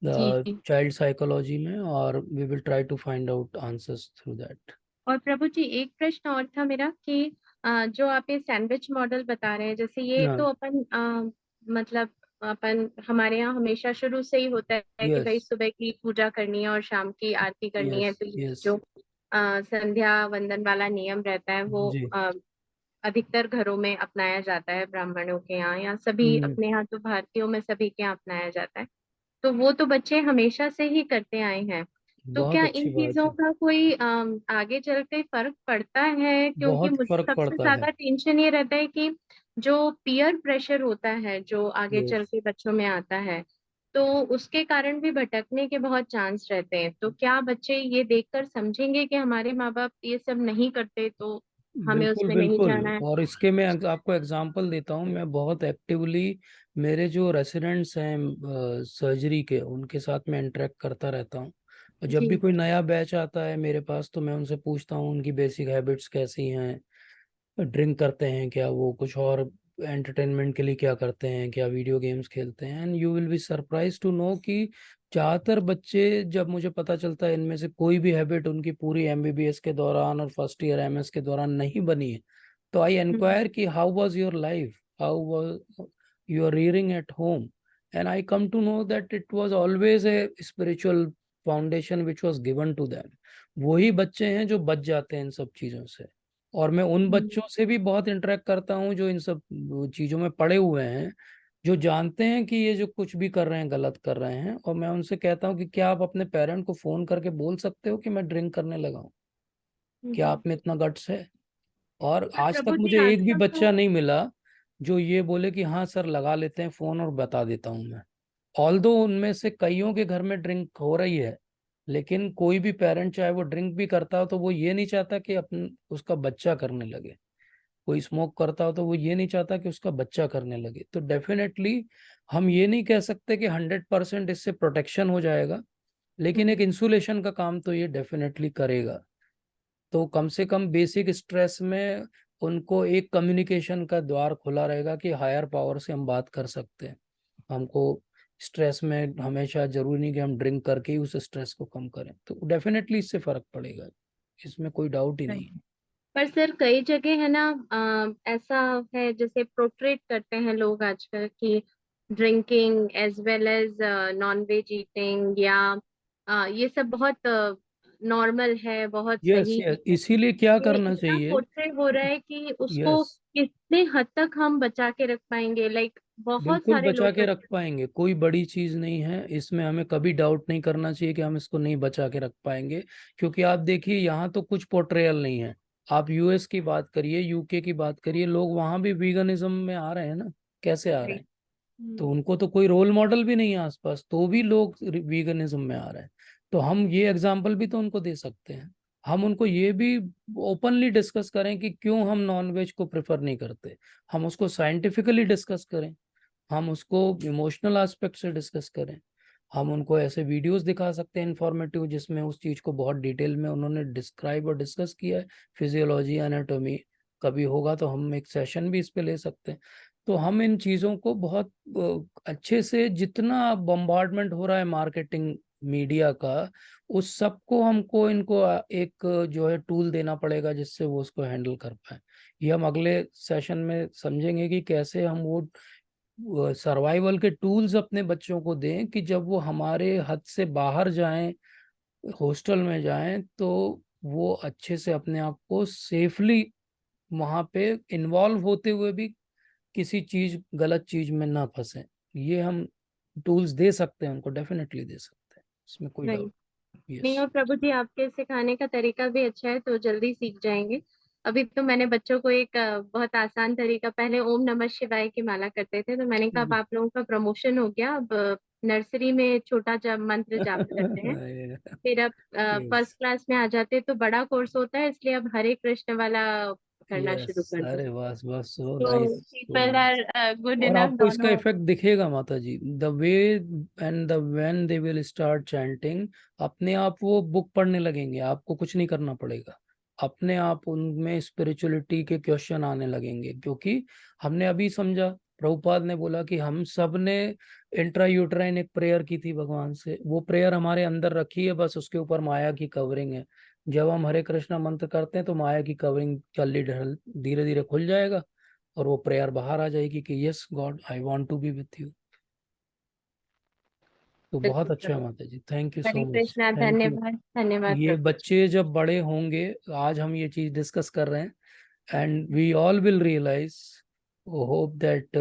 जी जी। चाइल्ड साइकोलॉजी में, और we will try to find out answers through that. और प्रभु जी एक प्रश्न और था मेरा कि जो आप ये सैंडविच मॉडल बता रहे हैं, जैसे ये हाँ। तो अपन मतलब अपन हमारे यहाँ हमेशा शुरू से ही होता है कि भाई यस सुबह की पूजा करनी है और शाम की आरती करनी है, यस तो ये यस। जो संध्या वंदन वाला नियम रहता है वो जी। अधिकतर घरों में अपनाया जाता है, ब्राह्मणों के यहाँ या सभी हम्म। अपने यहाँ, तो भारतीयों में सभी के यहाँ अपनाया जाता है। तो वो तो बच्चे हमेशा से ही करते आए हैं। तो बहुत क्या अच्छी इन बात चीजों है। का कोई आगे चल के फर्क पड़ता है? क्योंकि बहुत मुझे फर्क सबसे पड़ता है। ज्यादा टेंशन ये रहता है कि जो पीयर प्रेशर होता है जो आगे चल यस, के बच्चों में आता है, तो उसके कारण भी भटकने के बहुत चांस रहते हैं। तो क्या बच्चे ये देखकर समझेंगे कि हमारे माँ बाप ये सब नहीं करते तो हमें बिल्कुल उसमें नहीं बिल्कुल। जाना है? और इसके मैं आपको एग्जांपल देता हूँ। मैं बहुत एक्टिवली मेरे जो रेसिडेंट्स हैं सर्जरी के, उनके साथ मैं इंटरेक्ट करता रहता हूँ। और जब भी जी कोई नया बैच आता है मेरे पास तो मैं उनसे पूछता हूँ उनकी बेसिक हैबिट्स कैसी हैं, ड्रिंक करते हैं क्या, वो कुछ और एंटरटेनमेंट के लिए क्या करते हैं, क्या वीडियो गेम्स खेलते हैं। And you will be surprise to know कि ज्यादातर बच्चे, जब मुझे पता चलता है इनमें से कोई भी हैबिट उनकी पूरी एमबीबीएस के दौरान और फर्स्ट ईयर एमएस के दौरान नहीं बनी है, तो आई हम्म, इंक्वायर कि how was your life, how was your rearing at home, and I come to know that it was always a spiritual foundation which was given to them. वही बच्चे हैं जो बच जाते हैं इन सब चीजों से। और मैं उन हम्म, बच्चों से भी बहुत इंटरेक्ट करता हूँ जो इन सब चीजों में पड़े हुए हैं, जो जानते हैं कि ये जो कुछ भी कर रहे हैं गलत कर रहे हैं। और मैं उनसे कहता हूँ कि क्या आप अपने पेरेंट को फोन करके बोल सकते हो कि मैं ड्रिंक करने लगा हूँ? क्या जी। आप में इतना गट्स है? और पर आज तक प्रभु जी मुझे एक भी आजकल तो बच्चा नहीं मिला जो ये बोले कि हाँ सर लगा लेते हैं फोन और बता देता हूँ मैं। ऑल्दो उनमें से कईयों के घर में ड्रिंक हो रही है, लेकिन कोई भी पेरेंट चाहे वो ड्रिंक भी करता हो तो वो ये नहीं चाहता कि अपन उसका बच्चा करने लगे। कोई स्मोक करता हो तो वो ये नहीं चाहता कि उसका बच्चा करने लगे। तो डेफिनेटली हम ये नहीं कह सकते कि 100% इससे प्रोटेक्शन हो जाएगा, लेकिन एक इंसुलेशन का काम तो ये डेफिनेटली करेगा। तो कम से कम बेसिक स्ट्रेस में उनको एक कम्युनिकेशन का द्वार खुला रहेगा कि हायर पावर से हम बात कर सकते हैं। हमको स्ट्रेस में हमेशा जरूरी नहीं कि हम ड्रिंक करके ही उस स्ट्रेस को कम करें, तो डेफिनेटली इससे फर्क पड़ेगा, इसमें कोई डाउट ही नहीं है। पर सर कई जगह है ना, ऐसा है जैसे प्रोट्रेट करते हैं लोग आजकल कि drinking as well as non veg eating या ये सब बहुत नॉर्मल है, बहुत यस सही यस, है। इसीलिए क्या ये करना इतना चाहिए। पोर्ट्रे हो रहा है कि उसको यस, कितने हद तक हम बचा के रख पाएंगे, लाइक बहुत बिल्कुल सारे बचा लोग के रख पाएंगे, कोई बड़ी चीज नहीं है इसमें। हमें कभी डाउट नहीं करना चाहिए कि हम इसको नहीं बचा के रख पाएंगे, क्योंकि आप देखिए यहाँ तो कुछ पोर्ट्रेयल नहीं है। आप यूएस की बात करिए, यूके की बात करिए, लोग वहां भी वीगनिज्म में आ रहे हैं ना। कैसे आ रहे हैं? तो उनको तो कोई रोल मॉडल भी नहीं है आसपास, तो भी लोग वीगनिज्म में आ रहे हैं। तो हम ये एग्जाम्पल भी तो उनको दे सकते हैं। हम उनको ये भी ओपनली डिस्कस करें कि क्यों हम नॉन वेज को प्रेफर नहीं करते। हम उसको साइंटिफिकली डिस्कस करें, हम उसको इमोशनल एस्पेक्ट से डिस्कस करें। हम उनको ऐसे वीडियोस दिखा सकते हैं इंफॉर्मेटिव, जिसमें उस चीज को बहुत डिटेल में उन्होंने डिस्क्राइब और डिस्कस किया है, फिजियोलॉजी एनाटॉमी। कभी होगा तो हम एक सेशन भी इस पे ले सकते हैं। तो हम इन चीज़ों को बहुत अच्छे से, जितना बम्बार्डमेंट हो रहा है मार्केटिंग मीडिया का, उस सब को हमको इनको एक जो है टूल देना पड़ेगा जिससे वो उसको हैंडल कर पाए। ये हम अगले सेशन में समझेंगे कि कैसे हम वो सर्वाइवल के टूल्स अपने बच्चों को दें कि जब वो हमारे हद से बाहर जाएं, हॉस्टल में जाएं, तो वो अच्छे से अपने आप को सेफली वहाँ पे इन्वॉल्व होते हुए भी किसी चीज, गलत चीज में ना फंसे। ये हम टूल्स दे सकते हैं उनको, डेफिनेटली दे सकते हैं, इसमें कोई नहीं डाउट नहीं, और प्रभु जी आपके सिखाने का तरीका भी अच्छा है, तो जल्दी सीख जाएंगे। अभी तो मैंने बच्चों को एक बहुत आसान तरीका, पहले ओम नमः शिवाय की माला करते थे, तो मैंने कहा अब आप लोगों का प्रमोशन हो गया, अब नर्सरी में छोटा मंत्र जाप करते हैं, फिर अब फर्स्ट क्लास में आ जाते हैं तो बड़ा कोर्स होता है, इसलिए अब हरे कृष्ण वाला करना शुरू यस, कर दो। अरे बस बस, सो तो nice, so people nice. Are good और इनफ आपको इसका दोनों। इफेक्ट दिखेगा माता जी, the way and the when they will start chanting, अपने आप वो बुक पढ़ने लगेंगे, आपको कुछ नहीं करना पड़ेगा, अपने आप उनमें स्पिरिचुअलिटी के क्वेश्चन आने लगेंगे। क्योंकि हमने अभी समझा, प्रभुपाद ने बोला कि हम सब ने इंट्रा यूट्राइन एक प्रेयर की थी भगवान से, वो प्रेयर हमारे अंदर रखी है, बस उसके ऊपर माया की कवरिंग है। जब हम हरे कृष्णा मंत्र करते हैं तो माया की कवरिंग जल्दी धीरे धीरे खुल जाएगा और वो प्रेयर बाहर आ जाएगी कि yes God, I want to be with you. तो बहुत अच्छा है माता जी, thank you Hare so much, Krishna, thank you. धन्यवाद धन्यवाद ये प्रभु जी। बच्चे जब बड़े होंगे, आज हम ये चीज डिस्कस कर रहे हैं, and we all will realise, hope that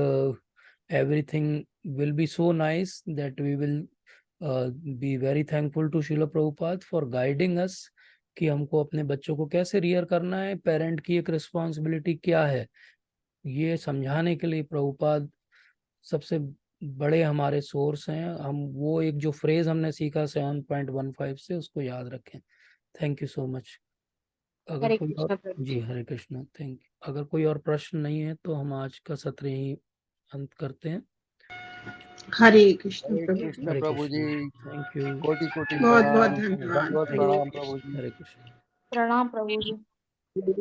everything will be so nice that we will be very thankful to Srila Prabhupada for guiding us कि हमको अपने बच्चों को कैसे रियर करना है, पेरेंट की एक रिस्पॉन्सिबिलिटी क्या है, ये समझाने के लिए प्रभुपाद सबसे बड़े हमारे सोर्स हैं। हम वो एक जो फ्रेज हमने सीखा 7.15 से, उसको याद रखें। Thank you so much. अगर हरे कोई और, कृष्णा प्रभु जी जी। हरे कृष्णा, थैंक यू। अगर कोई और प्रश्न नहीं है तो हम आज का सत्र यही अंत करते हैं। हरे कृष्ण हरे प्रभु। कृष्ण हरे प्रभु कृष्ण, जी, थैंक यू। कोटि कोटि बहुत बहुत प्रणाम, धन्यवाद। दंडवत थैंक हरे प्रणाम यू, प्रभु कृष्ण। जी। हरे कृष्ण। प्रणाम प्रभु जी। हरे